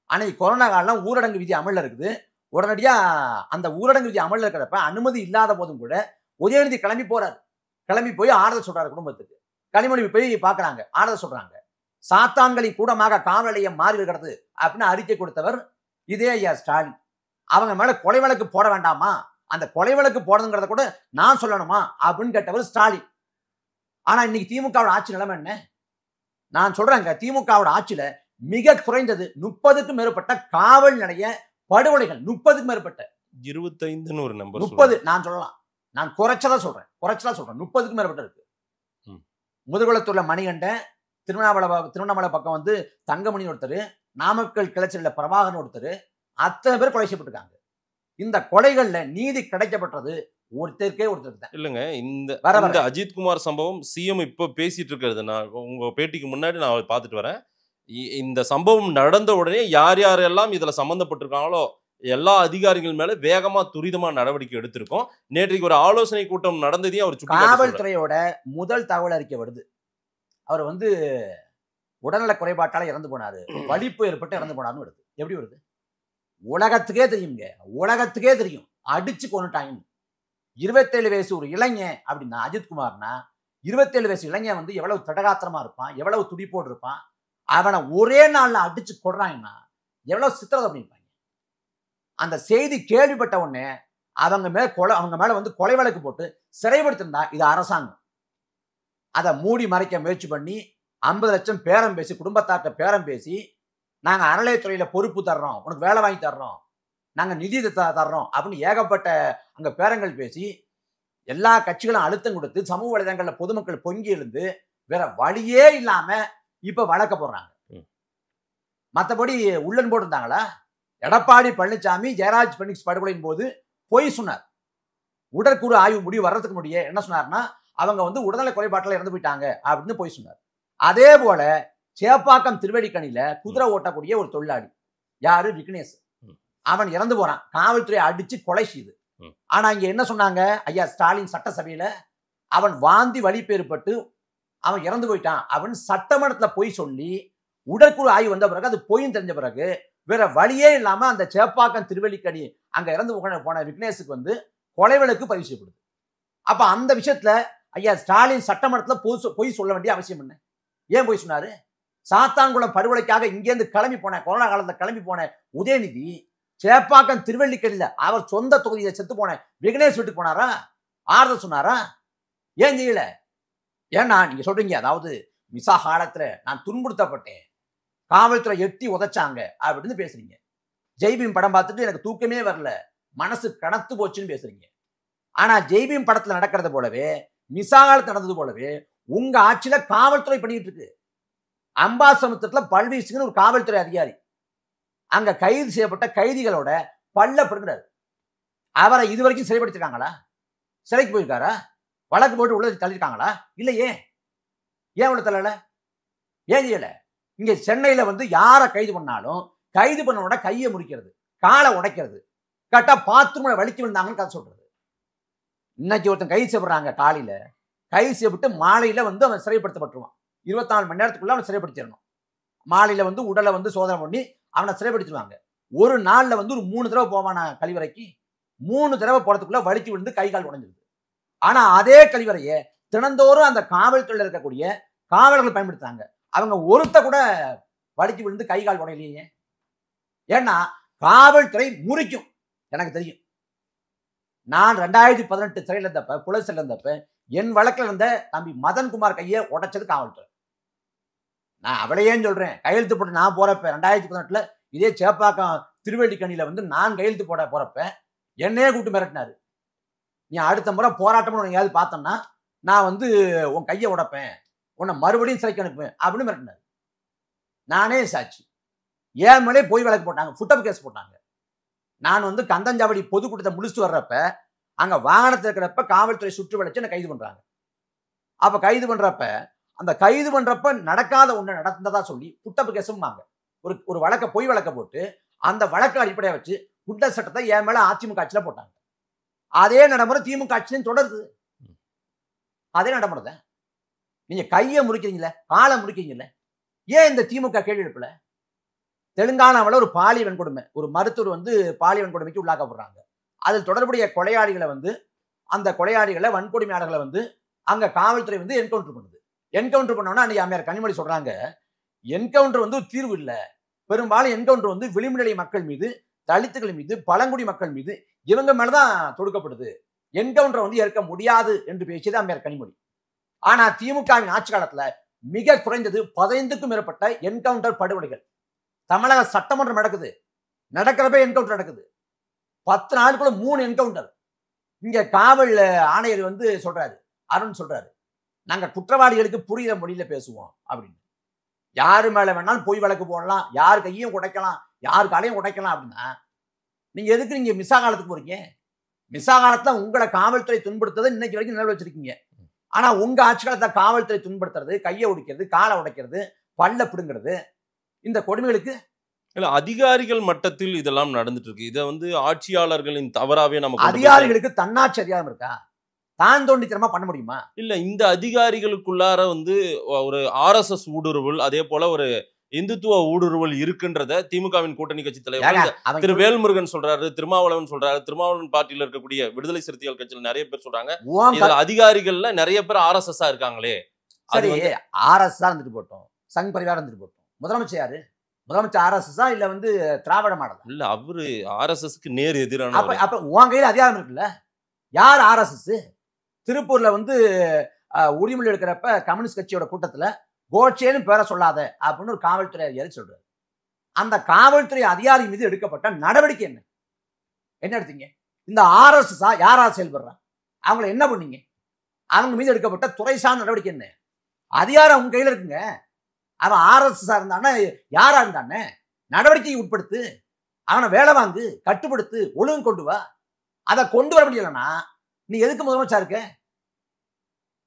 அன்னைக்கு கொரோனா காலம், ஊரடங்கு விதி அமல்ல இருக்குது. உடனடியா அந்த ஊரடங்கு விதி அமல்ல இருக்கிறப்ப அனுமதி இல்லாத போதும் கூட உதயநிதி கிளம்பி போறாரு. கிளம்பி போய் ஆறுதல் சொல்றாரு குடும்பத்துக்கு. கனிமொழி போய் பாக்குறாங்க, ஆறுதல் சொல்றாங்க. சாத்தான்களின் கூடமாக காவல் நிலையம் மாறி இருக்கிறது அப்படின்னு அறிக்கை கொடுத்தவர் இதே ஐயா ஸ்டாலின். அவங்க மேல கொலை வழக்கு போட வேண்டாமா, அந்த கொலை வழக்கு போடணுங்கிறத கூட நான் சொல்லணுமா அப்படின்னு கேட்டவர் ஸ்டாலின். ஆனா இன்னைக்கு திமுகவோட ஆட்சி நிலைமை என்ன? நான் சொல்றேங்க, திமுகவோட ஆட்சியில மிக குறைந்தது 30க்கும் மேற்பட்ட காவல் நிலைய படுகொலைகள், 30க்கும் மேற்பட்ட. 25ன்னு ஒரு நம்பர் 30 நான் சொல்லலாம், நான் குறைச்சதா சொல்றேன் 30க்கும் மேற்பட்ட இருக்கு. முதுகுளத்தூர்ல மணிகண்டன், திருவண்ணாமலை பக்கம் வந்து தங்கமணி ஒருத்தர், நாமக்கல் கிளச்சல்ல பிரபாகரன் ஒருத்தர், அத்தனை பேர் கொலை செய்யப்பட்டிருக்காங்க. இந்த கொலைகள்ல நீதி கிடைக்கப்பட்டது ஒருத்தருக்கே தான். இல்லங்க, இந்த அஜித்குமார் சம்பவம் சிஎம் இப்ப பேசிட்டு இருக்கிறது நான் உங்க பேட்டிக்கு முன்னாடி நான் பார்த்துட்டு வரேன். இந்த சம்பவம் நடந்த உடனே யார் யாரெல்லாம் இதுல சம்பந்தப்பட்டிருக்காங்களோ எல்லா அதிகாரிகள் மேல வேகமா துரிதமா நடவடிக்கை எடுத்திருக்கோம். நேற்றைக்கு ஒரு ஆலோசனை கூட்டம் நடந்ததையும் அவர் காவல்துறையோட முதல் தகவல் அறிக்கை வருது. அவர் வந்து உடல்நல குறைபாட்டால இறந்து போனாரு, வலிப்பு ஏற்பட்டு இறந்து போனாருன்னு வருது. எப்படி வருது? உலகத்துக்கே தெரியுங்க, உலகத்துக்கே தெரியும் அடிச்சு கொண்டுட்டாங்க. 27 வயசு ஒரு இளைஞன் அப்படின்னா அஜித்குமார்னா, 27 வயசு இளைஞன் வந்து எவ்வளவு தடகாத்திரமா இருப்பான், எவ்வளவு துடிப்போடு இருப்பான். அவனை ஒரே நாள்ல அடிச்சு கொள்றாங்கன்னா எவ்வளவு சித்திரதை பண்ணிருப்பாங்க. அந்த செய்தி கேள்விப்பட்ட உடனே அவங்க மேல வந்து கொலை வழக்கு போட்டு சிறைப்படுத்திருந்தா இது அரசாங்கம். அதை மூடி மறைக்க முயற்சி பண்ணி 50 லட்சம் பேரம் பேசி, குடும்பத்தார்ட்ட பேரம் பேசி, நாங்க அறநிலையத்துறையில பொறுப்பு தர்றோம், உனக்கு வேலை வாங்கி தர்றோம், நாங்க நிதி தர்றோம் அப்படின்னு ஏகப்பட்ட அங்க பேரங்கள் பேசி எல்லா கட்சிகளும் அழுத்தம் கொடுத்து சமூக வலைதளங்கள்ல பொதுமக்கள் பொங்கி எழுந்து வேற வழியே இல்லாம இப்ப வழக்க போடுறாங்க. மற்றபடி உள்ளன் போட்டிருந்தாங்களா? எடப்பாடி பழனிசாமி ஜெயராஜ் பெனிக்ஸ் படுகொலையின் போது பொய் சொன்னார். உடற்கூறு ஆய்வு முடிவு வர்றதுக்கு முடிய என்ன சொன்னார்னா, அவங்க வந்து உடல்நல குறைபாட்டில் இறந்து போயிட்டாங்க அப்படின்னு பொய் சொன்னார். அதே போல சேப்பாக்கம் திருவடிக்கணியில குதிரை ஓட்டக்கூடிய ஒரு தொழிலாளி யாரு, விக்னேஷ், அவன் இறந்து போறான். காவல்துறை அடிச்சு கொலை செய்து. ஆனா இங்க என்ன சொன்னாங்க, ஐயா ஸ்டாலின் சட்டசபையில அவன் வாந்தி வலிப்பு ஏற்பட்டு அவன் இறந்து போயிட்டான் அவன் சட்டமன்றத்துல பொய் சொல்லி உடற்கூறு ஆய்வு வந்த பிறகு அது பொய்ன்னு தெரிஞ்ச பிறகு வேற வழியே இல்லாம அந்த சேப்பாக்கம் திருவள்ளிக்கணி அங்க இறந்து போன விக்னேஷுக்கு வந்து கொலை வழக்கு பதிவு செய்யப்படுது. அப்ப அந்த விஷயத்துல ஐயா ஸ்டாலின் சட்டமன்றத்துல பொய் சொல்ல வேண்டிய அவசியம் என்ன? ஏன் பொய் சொன்னாரு? சாத்தான்குளம் படுகொலைக்காக இங்கேருந்து கிளம்பி போன, கொரோனா காலத்துல கிளம்பி போன உதயநிதி சேப்பாக்கம் திருவள்ளிக்கணியில அவர் சொந்த தொகுதியில செத்து போன விக்னேஷ் வீட்டுக்கு போனாரா? ஆறுதல் சொன்னாரா? ஏன் செய்யல? ஏன்னா நீங்க சொல்றீங்க, அதாவது மிசா காலத்துல நான் துன்புறுத்தப்பட்டேன், காவல்துறை எட்டி உதைச்சாங்க அப்படின்னு பேசுறீங்க. ஜெய்பீம் படம் பார்த்துட்டு எனக்கு தூக்கமே வரல, மனசு கனத்து போச்சுன்னு பேசுறீங்க. ஆனா ஜெய்பீம் படத்துல நடக்கிறது போலவே, மிசா காலத்துல நடந்தது போலவே உங்க ஆட்சியில காவல்துறை பண்ணிட்டு இருக்கு. அம்பாசமுத்திரத்துல பல்வீசுன்னு ஒரு காவல்துறை அதிகாரி அங்க கைது செய்யப்பட்ட கைதிகளோட பல்ல பிடுங்கிறாரு. அவரை இதுவரைக்கும் சிறைப்படுத்திருக்காங்களா? சிறைக்கு போயிருக்காரா? வழக்கு போட்டு உள்ள தள்ளிருக்காங்களா? இல்லையே. ஏன் உள்ள தள்ளல? ஏன் செய்யல? இங்க சென்னையில வந்து யாரை கைது பண்ணாலும் கைது பண்ணோட கையை முறிக்கிறது, காலை உடைக்கிறது, கரெக்டா பாத்ரூம்ல வலிக்கு விழுந்தாங்கன்னு கதை சொல்றது. இன்னைக்கு ஒருத்தன் கைது செய்யப்படுறாங்க, காலையில கைது செய்யப்பட்டு மாலையில வந்து அவன் சிறைப்படுத்தப்பட்டுருவான். 24 மணி நேரத்துக்குள்ள அவனை சிறைப்படுத்திடணும். மாலையில வந்து உடலை வந்து சோதனை பண்ணி அவனை சிறைப்படுத்திடுவாங்க. ஒரு நாள்ல வந்து ஒரு 3 தடவை போவானா கழிவறைக்கு? 3 தடவை போறதுக்குள்ள வலிக்கு விழுந்து கை கால் உடைஞ்சிருது. ஆனா அதே கழிவறையை தினந்தோறும் அந்த காவல்துறையில் இருக்கக்கூடிய காவலர்கள் பயன்படுத்தாங்க. அவங்க ஒருத்த கூட வலிக்கு விழுந்து கை கால் உடையலையே. ஏன்னா காவல்துறை முறிக்கும். எனக்கு தெரியும், நான் 2018 சிறையில் இருந்தப்ப, புலர் சிறையில் இருந்தப்ப என் வழக்கில் இருந்த தம்பி மதன்குமார் கையை உடைச்சது காவல்துறை. நான் அவளையே சொல்றேன், கையெழுத்து போட்டு நான் போறப்ப 2018 இதே சேப்பாக்கம் திருவள்ளிக்கணியில வந்து நான் கையெழுத்து போட போறப்ப என்னையே கூப்பிட்டு மிரட்டினாரு. நீ அடுத்த முறை போராட்டம் எங்கேயாவது பார்த்தோம்னா நான் வந்து உன் கையை உடைப்பேன், உன்னை மறுபடியும் சிறைக்கு அனுப்புவேன் அப்படின்னு மிரட்டினாரு. நானே சாட்சி. ஏன் மேலே போய் வழக்கு போட்டாங்க, ஃபுட்டப் கேஸ் போட்டாங்க. நான் வந்து கந்தஞ்சாவடி பொதுக்கூட்டத்தை முடிச்சுட்டு வர்றப்ப அங்க வாகனத்தில் இருக்கிறப்ப காவல்துறை சுற்றி வளைச்சு என்னை கைது பண்றாங்க. அப்ப கைது பண்றப்ப அந்த கைது பண்றப்ப நடக்காத ஒண்ணு நடந்ததா சொல்லி புட்டப்பு கேசும்பாங்க. ஒரு வழக்க பொய் வழக்க போட்டு அந்த வழக்கை அடிப்படையா வச்சு குண்ட சட்டத்தை என் மேல அதிமுக ஆட்சியில போட்டாங்க. அதே நடைமுறை திமுக ஆட்சியிலும் தொடருது. அதே நடைமுறை. நீங்க கையை முறிக்கிறீங்களே, காலை முறிக்கிறீங்களே, ஏன் இந்த திமுக கேள்வி எழுப்பல? தெலுங்கானாவில் ஒரு பாலியல் வன்கொடுமை, ஒரு மருத்துவர் வந்து பாலியல் வன்கொடுமைக்கு உள்ளாக்கப்படுறாங்க. அதில் தொடர்புடைய கொலையாளிகளை வந்து, அந்த கொலையாளிகளை வன்கொடுமையாளர்களை வந்து அங்க காவல்துறை வந்து என்கவுண்டர் பண்ணுது. என்கவுண்டர் பண்ணோம்னா அன்னைக்கு அம்மையார் கனிமொழி சொல்றாங்க, என்கவுண்டர் வந்து ஒரு தீர்வு இல்லை, பெரும்பாலும் என்கவுண்டர் வந்து விளிம்பு நிலை மக்கள் மீது, தலித்துகள் மீது, பழங்குடி மக்கள் மீது இவங்க மேலதான் தொடுக்கப்படுது, என்கவுண்டர் வந்து ஏற்க முடியாது என்று பேசியது அம்மையார் கனிமொழி. ஆனா திமுகவின் ஆட்சி காலத்துல மிக குறைந்தது 15க்கும் மேற்பட்ட என்கவுண்டர் படுகொலைகள் தமிழக சட்டமன்றம் நடக்குது. நடக்கிறப்ப என்கவுண்டர் நடக்குது. 10 நாளுக்குள்ள 3 என்கவுண்டர். இங்க காவல் ஆணையர் வந்து சொல்றாரு, அருண் சொல்றாரு, நாங்க குற்றவாளிகளுக்கு புரியுற மொழியில பேசுவோம் அப்படின்னு. யாரு மேல வேணாலும் பொய் வழக்கு போடலாம், யார் கையும் உடைக்கலாம், யார் காலையும் உடைக்கலாம் அப்படின்னா நீங்க எதுக்கு நீங்க மிசா காலத்துக்கு போறீங்க? மிசா காலத்துல உங்களை காவல்துறை துன்படுத்துறது இன்னைக்கு வரைக்கும் நினைவு வச்சிருக்கீங்க. ஆனா உங்க ஆட்சி காலத்துல காவல்துறை துன்படுத்துறது, கையை உடைக்கிறது, காலை உடைக்கிறது, பல்ல பிடுங்கிறது, இந்த கொடுமைகளுக்கு இல்ல அதிகாரிகள் மட்டத்தில் இதெல்லாம் நடந்துட்டு இருக்கு. இதை வந்து ஆட்சியாளர்களின் தவறாவே நமக்கு அதிகாரிகளுக்கு தன்னாட்சி அதிகாரம் இருக்கா? தான் தோண்டித்தனமா பண்ண முடியுமா? இல்ல. இந்த அதிகாரிகளுக்குள்ளார வந்து ஒரு RSS ஊடுருவல், அதே போல ஒரு இந்துத்துவ ஊடுருவல் இருக்குன்றத திமுகவின் கூட்டணி கட்சி தலைவர் திரு வேல்முருகன் சொல்றாரு, திருமாவளவன் சொல்றாரு. திருமாவளவன் பார்ட்டியில இருக்கக்கூடிய விடுதலை சிறுத்தைகள் கட்சியில நிறைய பேர் சொல்றாங்க, இதுல அதிகாரிகள்ல நிறைய பேர் RSS இருக்காங்களே. சரி, RSS இருந்துட்டு போட்டோம், சங் பரிவாரம் இருந்துட்டு போட்டோம். முதலமைச்சர் யாரு? முதலமைச்சர் RSS இல்ல வந்து திராவிட மாடல்? இல்ல, அவரு RSSக்கு நேர் எதிரான. அப்ப உன் கையில அதிகாரம் இருக்குல்ல. யார் RSS? திருப்பூர்ல வந்து உரிமொழி எடுக்கிறப்ப கம்யூனிஸ்ட் கட்சியோட கூட்டத்துல கோட்சேன்னு பேரை சொல்லாத அப்படின்னு ஒரு காவல்துறை அதிகாரி சொல்றாரு. அந்த காவல்துறை அதிகாரி மீது எடுக்கப்பட்ட நடவடிக்கை என்ன? என்ன எடுத்தீங்க? இந்த RSS யாரா செயல்படுறா? அவங்கள என்ன பண்ணீங்க? அவங்க மீது எடுக்கப்பட்ட துறை சார்ந்த நடவடிக்கை என்ன? அதிகாரம் உங்க கையில இருக்குங்க. அவன் RSS இருந்தானே, யாரா இருந்தானே, நடவடிக்கையை உட்படுத்து, அவனை வேலை வாங்கு, கட்டுப்படுத்து, ஒழுங்கு கொண்டு வா. அதை கொண்டு வர முடியலன்னா நீ எதுக்கு முதலமைச்சா இருக்க?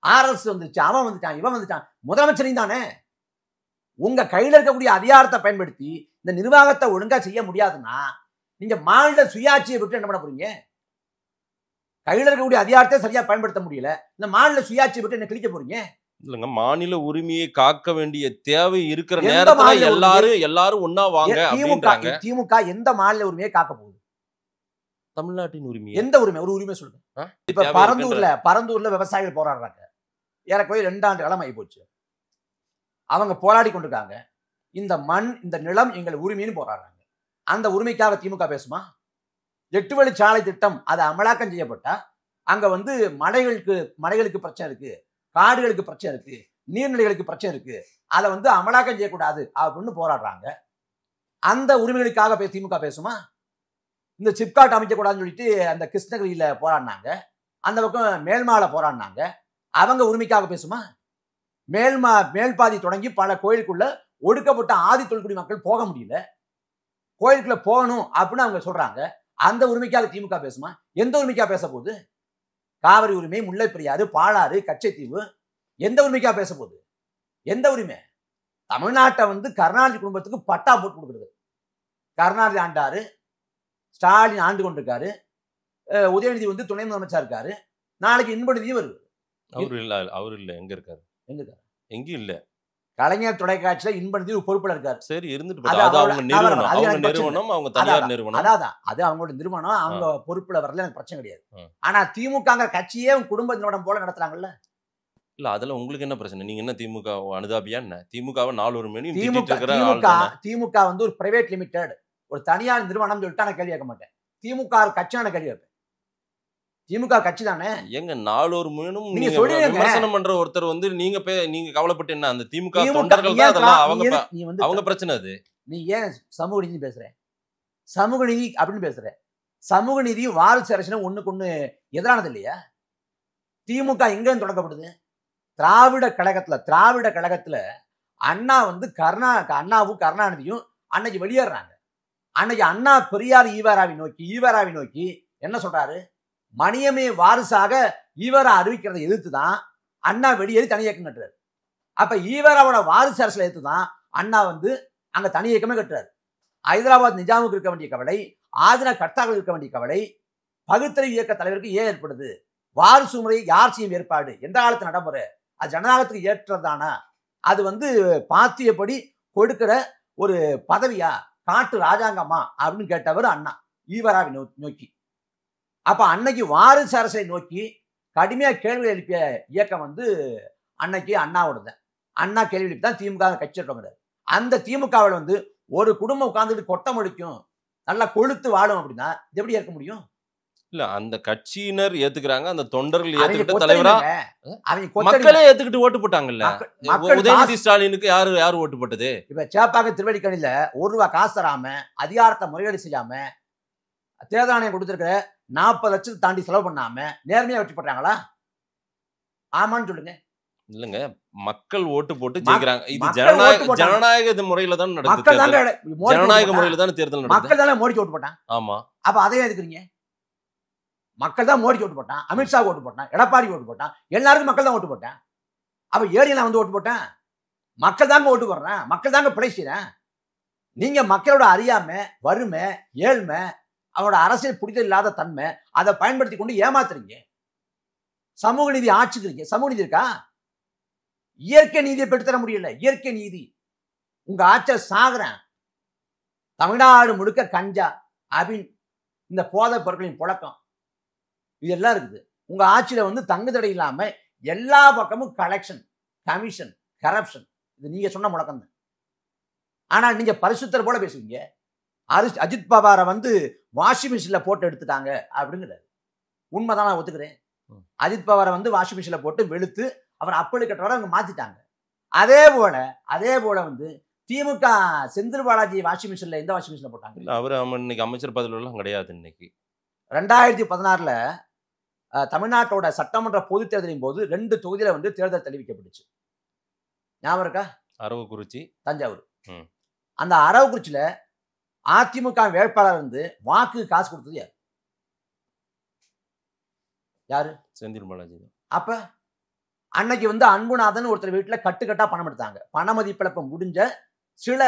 RSS வந்துச்சு, அவன் வந்துட்டான், இவன் வந்துட்டான், முதலமைச்சரையும் தானே. உங்க கையில இருக்கக்கூடிய அதிகாரத்தை பயன்படுத்தி இந்த நிர்வாகத்தை ஒழுங்கா செய்ய முடியாதுன்னா நீங்க மாநில சுயாட்சியை விட்டு என்ன பண்ண போறீங்க? கையில இருக்கக்கூடிய அதிகாரத்தை சரியா பயன்படுத்த முடியல, இந்த மாநில சுயாட்சியை விட்டு என்ன கிழிக்க போறீங்க? இல்லங்க, மாநில உரிமையை காக்க வேண்டிய தேவை இருக்கிற எந்த நேரத்துல மாநில எல்லாரும் ஒன்னா வாங்க அப்படின்றாங்க. திமுக எந்த மாநில உரிமையை காக்க போகுது? தமிழ்நாட்டின் உரிமை எந்த உரிமை? ஒரு உரிமை சொல்லுங்க. இப்ப பரந்தூர்ல விவசாயிகள் போராடுறாங்க. ஏறக்குறைய 2 ஆண்டு காலம் ஆகி போச்சு. அவங்க போராடி கொண்டிருக்காங்க. இந்த மண், இந்த நிலம் எங்கள் உரிமைன்னு போராடுறாங்க. அந்த உரிமைக்காக திமுக பேசுமா? 8 வழிச்சாலை திட்டம் அது அமலாக்கம் செய்யப்பட்டா அங்க வந்து மலைகளுக்கு பிரச்சனை இருக்கு, காடுகளுக்கு பிரச்சனை இருக்கு, நீர்நிலைகளுக்கு பிரச்சனை இருக்கு, அதை வந்து அமலாக்கம் செய்யக்கூடாது அப்படின்னு போராடுறாங்க. அந்த உரிமைகளுக்காக திமுக பேசுமா? இந்த சிப்காட் அமைக்கக்கூடாதுன்னு சொல்லிட்டு அந்த கிருஷ்ணகிரியில போராடினாங்க, அந்த பக்கம் மேல்மால போராடினாங்க. அவங்க உரிமைக்காக பேசுமா? மேல்பாதி தொடங்கி பல கோயிலுக்குள்ள ஒடுக்கப்பட்ட ஆதி தொல்குடி மக்கள் போக முடியல, கோயிலுக்குள்ள போகணும் அப்படின்னு அவங்க சொல்றாங்க. அந்த உரிமைக்காக திமுக பேசுமா? எந்த உரிமைக்காக பேச போகுது? காவிரி உரிமை, முல்லை பெரியாறு, பாலாறு, கச்சைத்தீவு, எந்த உரிமைக்காக பேச போகுது? எந்த உரிமை? தமிழ்நாட்டை வந்து கருணாநிதி குடும்பத்துக்கு பட்டா போட்டு கொடுக்குறது. கருணாநிதி ஆண்டாரு, ஸ்டாலின் ஆண்டு கொண்டிருக்காரு, உதயநிதி வந்து துணை முதலமைச்சா இருக்காரு, நாளைக்கு இன்பநிதியும் வருது. அவரு இல்ல, எங்க இருக்காரு? எங்கேயும் இல்ல. கலைஞர் தொலைக்காட்சியில இன்பநிதி பொறுப்புல இருக்காரு. சரி, இருந்துட்டு அவங்க நிறுவனம், அவங்க தனியார் நிறுவனம். அதான் அது அவங்களோட நிறுவனம், அவங்க பொறுப்புல வரல, எனக்கு பிரச்சனை கிடையாது. ஆனா திமுக கட்சியே குடும்ப நிறுவனம் போல நடத்துறாங்கல்ல. இல்ல, அதுல உங்களுக்கு என்ன பிரச்சனை? நீங்க என்ன திமுக அனுதாபியா என்ன? திமுகவை 4 ஒரு மணி திமுக வந்து ஒரு பிரைவேட் லிமிடெட், ஒரு தனியார் நிறுவனம் சொல்லிட்டு நான் கேள்வி கேட்க மாட்டேன். திமுக கட்சியான கேள்வி கேட்பேன். திமுக கட்சி தானே. எங்க 4 ஒரு மணியும் நீங்க சொல்றீங்க விமர்சனம் பண்ற ஒருத்தர் வந்து நீங்க கவலைப்பட்டு என்ன? அந்த திமுக தொண்டர்கள் தான் அதெல்லாம் அவங்க பிரச்சனை. அது நீ ஏன் சமூக நீதி பேசுற? சமூக நீதி அப்படின்னு பேசுற. சமூக நீதி வாரிசு அரசியல் ஒண்ணுக்கு ஒண்ணு எதிரானது இல்லையா? திமுக எங்க தொடங்கப்படுது? திராவிட கழகத்துல அண்ணா வந்து அண்ணாவும் கருணாநிதியும் அன்னைக்கு வெளியேறாங்க. அன்னைக்கு அண்ணா பெரியார் ஈவராவை நோக்கி என்ன சொல்றாரு? மணியமே வாரிசாக ஈவரா அறிவிக்கிறதை எதிர்த்துதான் அண்ணா வெளியேறி தனி இயக்கம் கட்டுறாரு. அப்ப ஈவராவோட வாரிசு அரசியல் எதிர்த்துதான் அண்ணா வந்து அங்க தனி இயக்கமே கட்டுறாரு. ஹைதராபாத் நிஜாமுக்கு இருக்க வேண்டிய கவலை, ஆதின கர்த்தாக்கள் இருக்க வேண்டிய கவலை பகுத்தறிவு இயக்க தலைவருக்கு ஏன் ஏற்படுது? வாரிசு முறை யார் செய்யும் ஏற்பாடு? எந்த காலத்து நடைமுறை? அது ஜனநாயகத்துக்கு ஏற்றதானா? அது வந்து பாத்தியப்படி கொடுக்கிற ஒரு பதவியா, காட்டு ராஜாங்கமா அப்படின்னு கேட்டவர் அண்ணா ஈவராவை நோக்கி. அப்ப அன்னைக்கு வாரிசு அரசை நோக்கி கடுமையா கேள்வி எழுப்பிய இயக்கம் வந்து அன்னைக்கு அண்ணாவோட அண்ணா கேள்வி எழுப்பி தான் திமுக கட்சி தொடங்குறாரு. அந்த திமுகவில் வந்து ஒரு குடும்பம் உட்கார்ந்துட்டு கொட்ட முடிக்கும், நல்லா கொழுத்து வாழும் அப்படின்னா இது எப்படி ஏற்க முடியும்? இல்ல, அந்த கட்சியினர் ஏத்துக்கிறாங்க, அந்த தொண்டர்கள் ஏத்துக்கிட்டு தலைவரா மக்களே ஏத்துக்கிட்டு ஓட்டு போட்டாங்கல்ல. உதயநிதி ஸ்டாலினுக்கு யாரு ஓட்டு போட்டது? இப்ப சேப்பாக்க திருவடிக்கணில 1 ரூபா காசு தராம, அதிகாரத்தை முறையீடு செய்யாம, தேர்தல் ஆணையம் கொடுத்திருக்கிற 40 லட்சத்தை தாண்டி செலவு பண்ணாம நேர்மையா வெற்றி பெற்றாங்களா? ஆமான்னு சொல்லுங்க. இல்லங்க, மக்கள் ஓட்டு போட்டு ஜெயிக்கிறாங்க. இது ஜனநாயக முறையில தான் நடக்குது. ஜனநாயக முறையில தான் தேர்தல் நடக்குது. மக்கள் தானே மோடிக்கு ஓட்டு போட்டான். ஆமா. அப்ப அதையும் எதுக்குறீங்க? மக்கள் தான் மோடிக்கு ஓட்டு போட்டான், அமித்ஷா ஓட்டு போட்டான், எடப்பாடி ஓட்டு போட்டான், எல்லாருக்கும் மக்கள் தான் ஓட்டு போட்டேன். அப்ப ஏடியெல்லாம் வந்து ஓட்டு போட்டேன். மக்கள் தாங்க ஓட்டு போடுறேன், மக்கள் தாங்க பிழை செய்றேன். நீங்க மக்களோட அறியாமை, வறுமை, ஏழ்மை, அவனோட அரசியல் புரிதல் இல்லாத தன்மை, அதை பயன்படுத்தி கொண்டு ஏமாத்துறீங்க. சமூக நீதி ஆட்சிக்கிறீங்க. சமூக நீதி இருக்கா? இயற்கை நீதியை பெற்றுத்தர முடியல. இயற்கை நீதி உங்க ஆட்சியை சாகுறேன். தமிழ்நாடு முழுக்க கஞ்சா, அபின், இந்த போதை பொருட்களின் புழக்கம் இதெல்லாம் இருக்குது. உங்க ஆட்சியில வந்து தங்கு தடை இல்லாம எல்லா பக்கமும் கலெக்ஷன், கமிஷன், கரப்ஷன். இது நீங்க சொன்ன முழக்கம் தான். ஆனா நீங்க பரிசுத்தர் போல பேசுவீங்க. அஜித் பவாரை வந்து வாஷிங் மிஷின்ல போட்டு எடுத்துட்டாங்க அப்படிங்கிறாரு. உண்மைதான், நான் ஒத்துக்கிறேன். அஜித் பவாரை வந்து வாஷிங் மிஷின்ல போட்டு வெளுத்து அவர் அப்படி கட்டுறவரை அவங்க மாத்திட்டாங்க. அதே போல வந்து திமுக செந்தில் பாலாஜி வாஷிங் மிஷின்ல எந்த வாஷிங் மிஷின்ல போட்டாங்க? அவர் இன்னைக்கு அமைச்சர் பதவியெல்லாம் கிடையாது. இன்னைக்கு 2016 தமிழ்நாட்டோட சட்டமன்ற பொது தேர்தலின் போது 2 தொகுதியில வந்து தேர்தல் தெரிவிக்கப்பட்டுச்சு. ஞாபகம் இருக்கா? அரவக்குறிச்சி, தஞ்சாவூர். ம். அந்த அரவக்குறிச்சியில அதிமுக வேட்பாளர் வந்து வாக்கு காசு கொடுத்தது யாரு? செந்தில் பாலாஜி தான். அப்ப அன்னைக்கு வந்து அன்புநாதன் ஒருத்தர் வீட்டுல கட்டுக்கட்டா பணம் எடுத்தாங்க. பண மதிப்பிழப்பம் முடிஞ்ச சில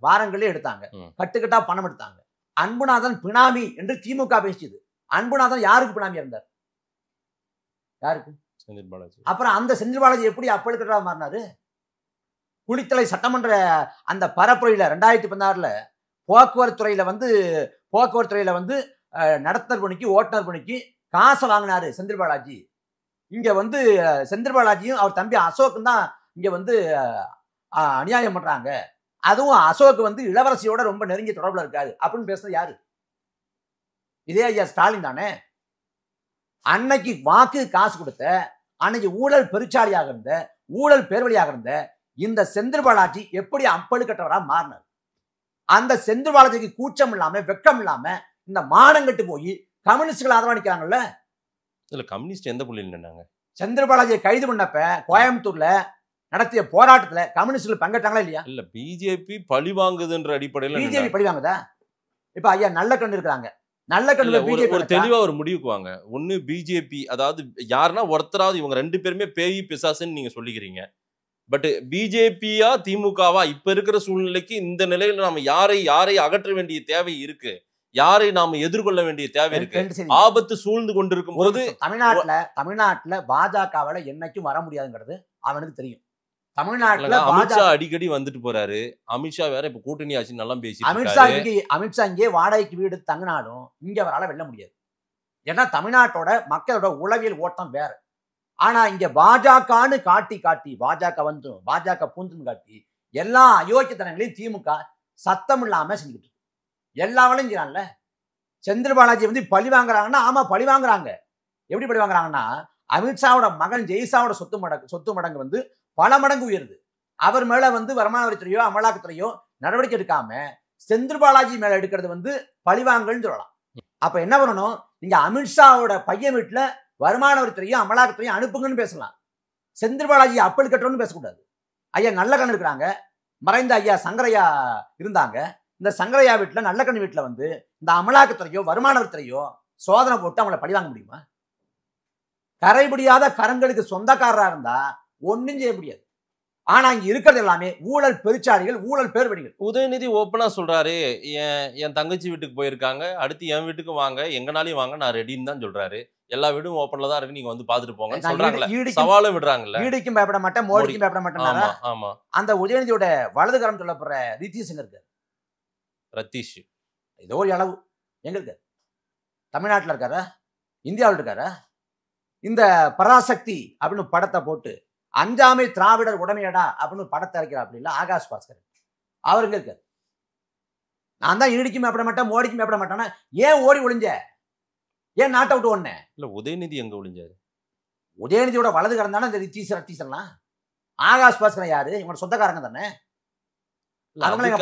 வாரங்களே எடுத்தாங்க. கட்டுக்கட்டா பணம் எடுத்தாங்க. அன்புநாதன் பினாமி என்று திமுக பேசியது. அன்புநாதன் யாருக்கு பினாமியா இருந்தார்? யாருக்கு? செந்தில் பாலாஜி. அப்புறம் அந்த செந்தில் பாலாஜி எப்படி அப்பழுக்கட்டா மாறினாரு? குளித்தலை சட்டமன்ற அந்த பரப்புரையில 2016 போக்குவரத்து துறையில வந்து நடத்துனர் பணிக்கு ஓட்டுநர் பணிக்கு காசை வாங்கினாரு செந்தில் பாலாஜி. இங்க வந்து செந்தில் பாலாஜியும் அவர் தம்பி அசோக்கும் தான் இங்க வந்து அநியாயம் பண்றாங்க. அதுவும் அசோக் வந்து இளவரசியோட ரொம்ப நெருங்கிய தொடர்புல இருக்காரு அப்படின்னு பேசுறது யாரு? இதே ஐயா ஸ்டாலின் தானே. அன்னைக்கு வாக்கு காசு கொடுத்த, அன்னைக்கு ஊழல் பெருச்சாலியாக இருந்த, ஊழல் பேர்வழியாக இருந்த இந்த செந்தில் பாலாஜி எப்படி அப்பழுக்கட்டவரா மாறினார்? அந்த செந்தில் பாலாஜிக்கு கூச்சம் இல்லாம வெக்கம் இல்லாம இந்த மானங்கட்டு போய் கம்யூனிஸ்டுகள் ஆதரவளிக்கிறாங்கல்ல. இல்ல கம்யூனிஸ்ட் எந்த புள்ளியில் நின்னாங்க? செந்தில் பாலாஜியை கைது பண்ணப்ப கோயம்புத்தூர்ல நடத்திய போராட்டத்துல கம்யூனிஸ்டுகள் பங்கேற்றாங்களா இல்லையா? இல்ல பிஜேபி பழி வாங்குதுன்ற அடிப்படையில் பிஜேபி பழி வாங்குதா? இப்ப ஐயா நல்ல கண்ணு இருக்கிறாங்க. நல்ல கண்ணு ஒரு தெளிவா ஒரு முடிவுக்குவாங்க. ஒண்ணு பிஜேபி, அதாவது யாருன்னா ஒருத்தராவது, இவங்க 2 பேருமே பேய் பிசாசுன்னு நீங்க சொல்லிக்கிறீங்க. பட் பிஜேபியா திமுகவா இப்ப இருக்கிற சூழ்நிலைக்கு இந்த நிலையில நாம யாரை அகற்ற வேண்டிய தேவை இருக்கு, யாரை நாம எதிர்கொள்ள வேண்டிய தேவை இருக்கு, ஆபத்து சூழ்ந்து கொண்டிருக்கும் போது தமிழ்நாட்டுல பாஜகவால என்னைக்கும் வர முடியாதுங்கிறது அவனுக்கு தெரியும். தமிழ்நாட்டுல அமித்ஷா அடிக்கடி வந்துட்டு போறாரு. அமித்ஷா வேற இப்ப கூட்டணி ஆச்சு நல்லா பேசி. அமித்ஷா இங்கே வாடகைக்கு வீடு தங்கினாலும் இங்க அவரால் வெல்ல முடியாது. ஏன்னா தமிழ்நாட்டோட மக்களோட உளவியல் ஓட்டம் வேற. ஆனா இங்க பாஜகன்னு காட்டி பாஜக பூந்துன்னு காட்டி எல்லா அயோக்கியத்தனங்களையும் திமுக சத்தம் இல்லாம செஞ்சுக்கிட்டு இருக்கு. எல்லா வேலையும் செய்யறாங்கல்ல. செந்தில் பாலாஜி வந்து பழி வாங்குறாங்கன்னா, ஆமா பழி வாங்குறாங்க. எப்படி பழி வாங்குறாங்கன்னா, அமித்ஷாவோட மகன் ஜெய்சாவோட சொத்து மடங்கு வந்து பல மடங்கு உயருது. அவர் மேல வந்து வருமான வரித்துறையோ அமலாக்கத்துறையோ நடவடிக்கை எடுக்காம செந்தில் பாலாஜி மேல எடுக்கிறது வந்து பழிவாங்கல்னு சொல்லலாம். அப்ப என்ன பண்ணணும்? நீங்க அமித்ஷாவோட பையன் வீட்டுல வருமான வரித்துறையும் அமலாக்கத்துறையும் அனுப்புங்கன்னு பேசலாம். செந்தில் பாலாஜி அப்பல் கட்டுறோம்னு பேசக்கூடாது. ஐயா நல்ல கண் இருக்கிறாங்க. மறைந்த ஐயா சங்கரையா இருந்தாங்க. இந்த சங்கரையா வீட்டுல நல்ல கண் வீட்டுல வந்து இந்த அமலாக்கத்துறையோ வருமான வரித்துறையோ சோதனை போட்டு அவங்களை பழி வாங்க முடியுமா? கரைபிடியாத கரங்களுக்கு சொந்தக்காரரா இருந்தா ஒன்னும் செய்ய முடியாது. ஆனா இங்க இருக்கிறது எல்லாமே ஊழல் பெருச்சாளிகள், ஊழல் பேர்வழிகள். உதயநிதி ஓப்பனா சொல்றாரு, என் தங்கச்சி வீட்டுக்கு போயிருக்காங்க, அடுத்து என் வீட்டுக்கு வாங்க, எங்கனாலையும் வாங்க, நான் ரெடின்னு தான் சொல்றாரு. எல்லா வீடும் ஓப்பன்ல தான் இருக்கு, நீங்க வந்து பாத்துட்டு போங்க சொல்றாங்கல்ல. சவாலும் விடுறாங்கல்ல. ஈடிக்கும் பயப்பட மாட்டேன், மோடிக்கும் பயப்பட மாட்டேன். ஆமா. அந்த உதயநிதியோட வலதுகரம் சொல்லப்படுற ரித்தீஷ் எங்க இருக்காரு? ரத்தீஷ் ஏதோ ஒரு அளவு எங்க இருக்காரு? தமிழ்நாட்டுல இருக்காரா? இந்தியாவில் இருக்காரா? இந்த பராசக்தி அப்படின்னு படத்தை போட்டு அஞ்சாமை திராவிடர் உடமையடா அப்படின்னு படத்தை இறக்கிறார். அப்படி இல்லை ஆகாஷ் பாஸ்கர், அவருங்க இருக்காரு. நான் தான் ஈடிக்கும் மேப்பட மாட்டேன், மோடிக்கும் மேப்பட மாட்டேன்னா ஏன் ஓடி ஒளிஞ்ச? ஏன் நாட்டை விட்டு ஒண்ணு? இல்ல உதயநிதி எங்க ஒளிஞ்சாரு? உதயநிதியோட வலது கறந்தானே இந்த ரித்தீஷர்லாம். ஆகாஷ் பாஸ்கர் யாரு? இவங்க சொந்தக்காரங்க தானே.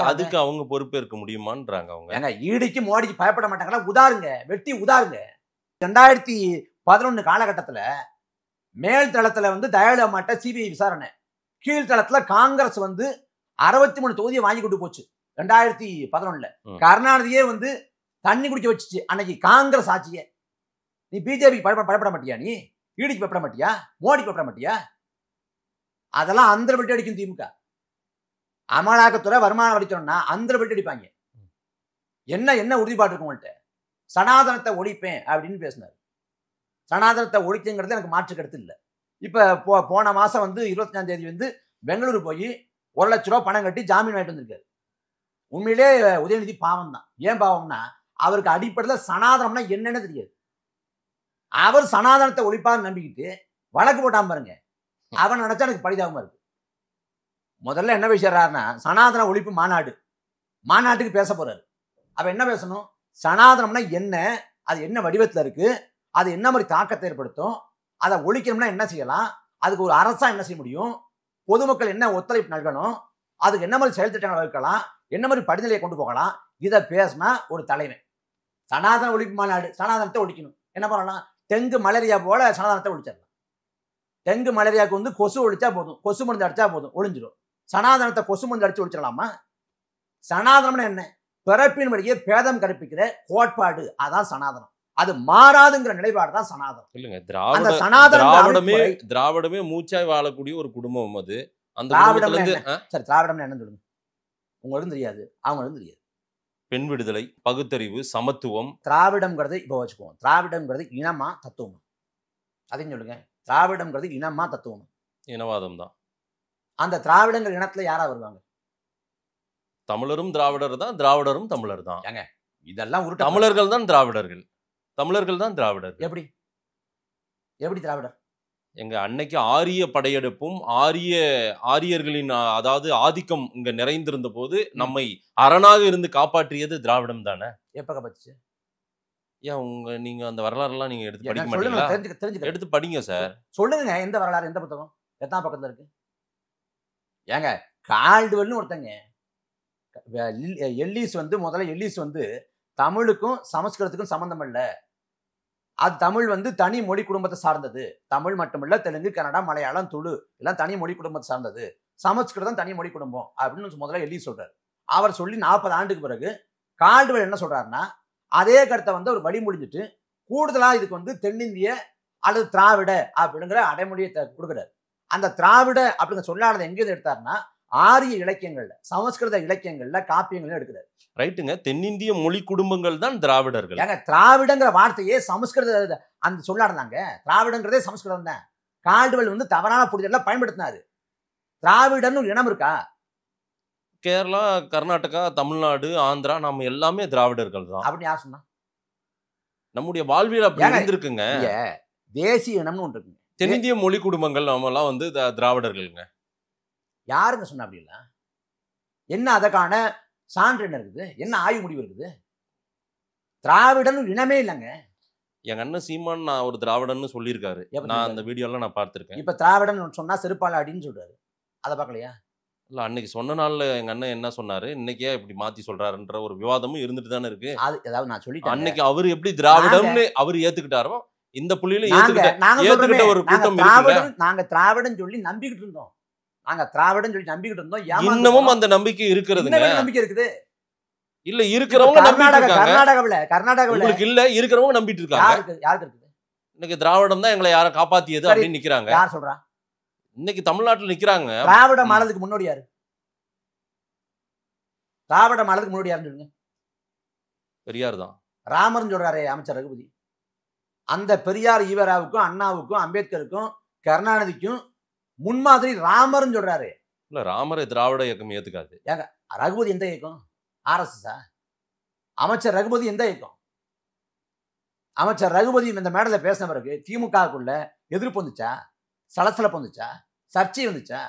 அதுக்கு அவங்க பொறுப்பேற்க முடியுமான்றாங்க அவங்க. ஏங்க ஈடிக்கு மோடிக்கு பயப்பட மாட்டாங்களா? உதாருங்க, வெட்டி உதாருங்க. 2011 காலகட்டத்துல மேல் தளத்துல வந்து தயாளமாட்ட சிபிஐ விசாரணை, கீழ்த்தளத்துல காங்கிரஸ் வந்து 63 தொகுதியை வாங்கி கொண்டு போச்சு 2011. கருணாநிதியே வந்து தண்ணி குடிக்க வச்சுச்சு அன்னைக்கு காங்கிரஸ் ஆட்சியே. நீ பிஜேபி பயப்பட மாட்டியா? நீ ஈடிக்கு பயப்பட மாட்டியா? மோடிக்கு பயப்பட மாட்டியா? அதெல்லாம் அந்த விட்டு அடிக்கும் திமுக. அமலாக்கத்துறை வருமான வரித்துறைன்னா அந்த விட்டு அடிப்பாங்க. என்ன உறுதிப்பாடு இருக்கும் உங்கள்கிட்ட? சனாதனத்தை ஒழிப்பேன் அப்படின்னு பேசினார். சனாதனத்தை ஒழிக்குங்கிறது எனக்கு மாற்று கருத்து இல்லை. இப்போ போன மாசம் வந்து 25ஆம் தேதி வந்து பெங்களூரு போய் 1 லட்ச ரூபா பணம் கட்டி ஜாமீன் வாங்கிட்டு வந்திருக்காரு. உண்மையிலே உதயநிதி பாவம் தான். ஏன் பாவம்னா, அவருக்கு அடிப்படையில் சனாதனம்னா என்னன்னு தெரியாது. அவர் சனாதனத்தை ஒழிப்பான்னு நம்பிக்கிட்டு வழக்கு போட்டாம பாருங்க. அவன் நினைச்சா எனக்கு பரிதாபமா இருக்கு. முதல்ல என்ன பேசுறாருன்னா, சனாதன ஒழிப்பு மாநாட்டுக்கு பேச போறாரு. அப்ப என்ன பேசணும்? சனாதனம்னா என்ன, அது என்ன வடிவத்தில் இருக்கு, அது என்ன மாதிரி தாக்கத்தை ஏற்படுத்தும், அதை ஒழிக்கணும்னா என்ன செய்யலாம், அதுக்கு ஒரு அரசா என்ன செய்ய முடியும், பொதுமக்கள் என்ன ஒத்துழைப்பு நல்கணும், அதுக்கு என்ன மாதிரி செயல் திட்டங்களை வகுக்கலாம், என்ன மாதிரி படிநிலையை கொண்டு போகலாம், இதை பேசினா ஒரு தலைவன். சனாதன ஒழிப்பு மாநாடு, சனாதனத்தை ஒழிக்கணும். என்ன பண்ணலாம்? டெங்கு மலேரியா போல சனாதனத்தை ஒழிச்சிடலாம். டெங்கு மலேரியாவுக்கு வந்து கொசு ஒழிச்சா போதும், கொசு மருந்து அடிச்சா போதும், ஒழிஞ்சிடும். சனாதனத்தை கொசு மருந்து அடிச்சு ஒழிச்சிடலாமா? சனாதனம்னு என்ன? பிறப்பின் வழியே பேதம் கற்பிக்கிற கோட்பாடு, அதான் சனாதனம். அது மாறாதுங்கிற நிலைப்பாடு தான் சனாதனம். இல்லைங்க, அந்த சனாதனமே திராவிடமே மூச்சாய் வாழக்கூடிய ஒரு குடும்பம் அது. அந்த திராவிடம் சரி, திராவிடம் என்ன சொல்லுங்க? உங்களுக்கு தெரியாது, அவங்களுக்கும் தெரியாது. பெண் விடுதலை, பகுத்தறிவு, சமத்துவம். திராவிடம்ங்கிறது இப்போ வச்சுக்குவோம், திராவிடம்ங்கிறது இனமா தத்துவமா? அதையும் சொல்லுங்க. திராவிடம்ங்கிறது இனமா தத்துவமா? இனவாதம் தான். அந்த திராவிடங்கிற இனத்துல யாரா வருவாங்க? தமிழரும் திராவிடர் தான், திராவிடரும் தமிழர் தான். ஏங்க இதெல்லாம் உருட்ட. தமிழர்கள் தான் திராவிடர்கள், தமிழர்கள் தான் திராவிடர். எப்படி எப்படி திராவிடர்? எங்க அன்னைக்கு ஆரிய படையெடுப்பும் ஆரியர்களின் அதாவது ஆதிக்கம் இங்க நிறைந்திருந்த போது நம்மை அரணாக இருந்து காப்பாற்றியது திராவிடம் தானே. எப்ப காப்பாத்துச்சு? ஏன் நீங்க அந்த வரலாறுலாம் நீங்க எடுத்து படிக்க மாட்டீங்களா? தெரிஞ்சுக்க எடுத்து படிங்க சார். சொல்லுங்க, எந்த வரலாறு, எந்த புத்தகம், எத்தனை பக்கத்துல இருக்கு? ஏங்க கால்டுவெல்னு ஒருத்தங்க முதல்ல எல்லிஸ் தமிழுக்கும் சமஸ்கிருதத்துக்கும் சம்பந்தம் இல்ல, அது தமிழ் தனி மொழி குடும்பத்தை சார்ந்தது. தமிழ் மட்டுமல்ல, தெலுங்கு, கன்னடா, மலையாளம், துளு எல்லாம் தனி மொழி குடும்பத்தை சார்ந்தது. சமஸ்கிருதம் தனி மொழி குடும்பம் அப்படின்னு முதல்ல எல்லிஸ் சொல்றாரு. அவர் சொல்லி 40 ஆண்டுக்கு பிறகு கால்டுவெல் என்ன சொல்றாருன்னா, அதே கருத்தை ஒரு வழி முடிஞ்சிட்டு கூடுதலா இதுக்கு தென்னிந்திய அல்லது திராவிட அப்படிங்கிற அடைமொழியை கொடுக்குறாரு. அந்த திராவிட அப்படிங்கிற சொல்லானது எங்க எடுத்தாருன்னா, ஆரிய இலக்கியங்கள்ல, சமஸ்கிருத இலக்கியங்கள்ல, காப்பியங்கள்ல எடுக்கிறாரு. ரைட்டுங்க, தென்னிந்திய மொழி குடும்பங்கள் தான் திராவிடர்கள். ஏங்க திராவிடங்கிற வார்த்தையே சமஸ்கிருத அந்த சொல்லாடுதாங்க. திராவிடங்கிறதே சமஸ்கிருதம் தான். கால்டுவெல் தவறான புரிதல பயன்படுத்தினாரு. திராவிடன்னு ஒரு இனம் இருக்கா? கேரளா, கர்நாடகா, தமிழ்நாடு, ஆந்திரா, நம்ம எல்லாமே திராவிடர்கள் தான். அப்படின்னு யார் சொன்னா? நம்முடைய வாழ்வியல் அப்படி இருந்திருக்குங்க. தேசிய இனம்னு ஒன்று இருக்குங்க. தென்னிந்திய மொழி குடும்பங்கள் நம்ம எல்லாம் திராவிடர்களுங்க. யாருங்க சொன்ன? அப்படி இல்ல. என்ன அதற்கான சான்று என்ன இருக்குது? என்ன ஆய்வு முடிவு இருக்குது? திராவிடன் இனமே இல்லைங்க. எங்க அண்ணன் சீமான் நான் ஒரு திராவிடன்னு சொல்லியிருக்காரு. நான் அந்த வீடியோலாம் நான் பார்த்திருக்கேன். இப்ப திராவிடன் சொன்னா செருப்பால அடின்னு சொல்றாரு. அதை பார்க்கலையா? இல்ல, அன்னைக்கு சொன்ன நாள்ல எங்க அண்ணன் என்ன சொன்னாரு, இன்னைக்கே இப்படி மாத்தி சொல்றாருன்ற ஒரு விவாதமும் இருந்துட்டு தானே இருக்கு. அதாவது நான் சொல்லிட்டேன், அன்னைக்கு அவர் எப்படி திராவிடம்னு அவர் ஏத்துக்கிட்டாரோ இந்த புள்ளியில ஏத்துக்கிட்ட ஒரு கூட்டம் இருக்கு. நாங்க திராவிடன் சொல்லி நம்பிக்கிட்டு இருந்தோம். இன்னமும் அந்த நம்பிக்கை இருக்கிறதுங்க. நம்பிக்கை இருக்குது. இல்ல இருக்கிறவங்க கர்நாடகாவில் உங்களுக்கு இல்ல, இருக்கிறவங்க நம்பிட்டு இருக்காங்க. யாருக்கு இருக்குது? இன்னைக்கு திராவிடம் தான் எங்களை யாரை காப்பாத்தியது அப்படின்னு நிக்கிறாங்க. யார் சொல்றா? இன்னைக்கு தமிழ்நாட்டுல நிக்கிறாங்க. திராவிட மாடலுக்கு முன்னோடி யாரு? திராவிட மாடலுக்கு முன்னோடி யாருன்னு சொல்லுங்க. பெரியார் தான். ராமர்னு சொல்றாரு அமைச்சர் ரகுபதி. அந்த பெரியார் ஈவராவுக்கும் அண்ணாவுக்கும் அம்பேத்கருக்கும் கருணாநிதிக்கும் முன்மாதிரி ராமர்னு சொல்றாரு. இல்ல, ராமரை திராவிட இயக்கம் ஏத்துக்காது. ஏங்க ரகுபதி எந்த இயக்கம்? RSS. அமைச்சர் ரகுபதி எந்த இயக்கம்? அமைச்சர் ரகுபதி இந்த மேடல பேசின பிறகு திமுகக்குள்ள எதிர்ப்பு வந்துச்சா? சலசலப்பு வந்துச்சா? சர்ச்சை வந்துச்சா?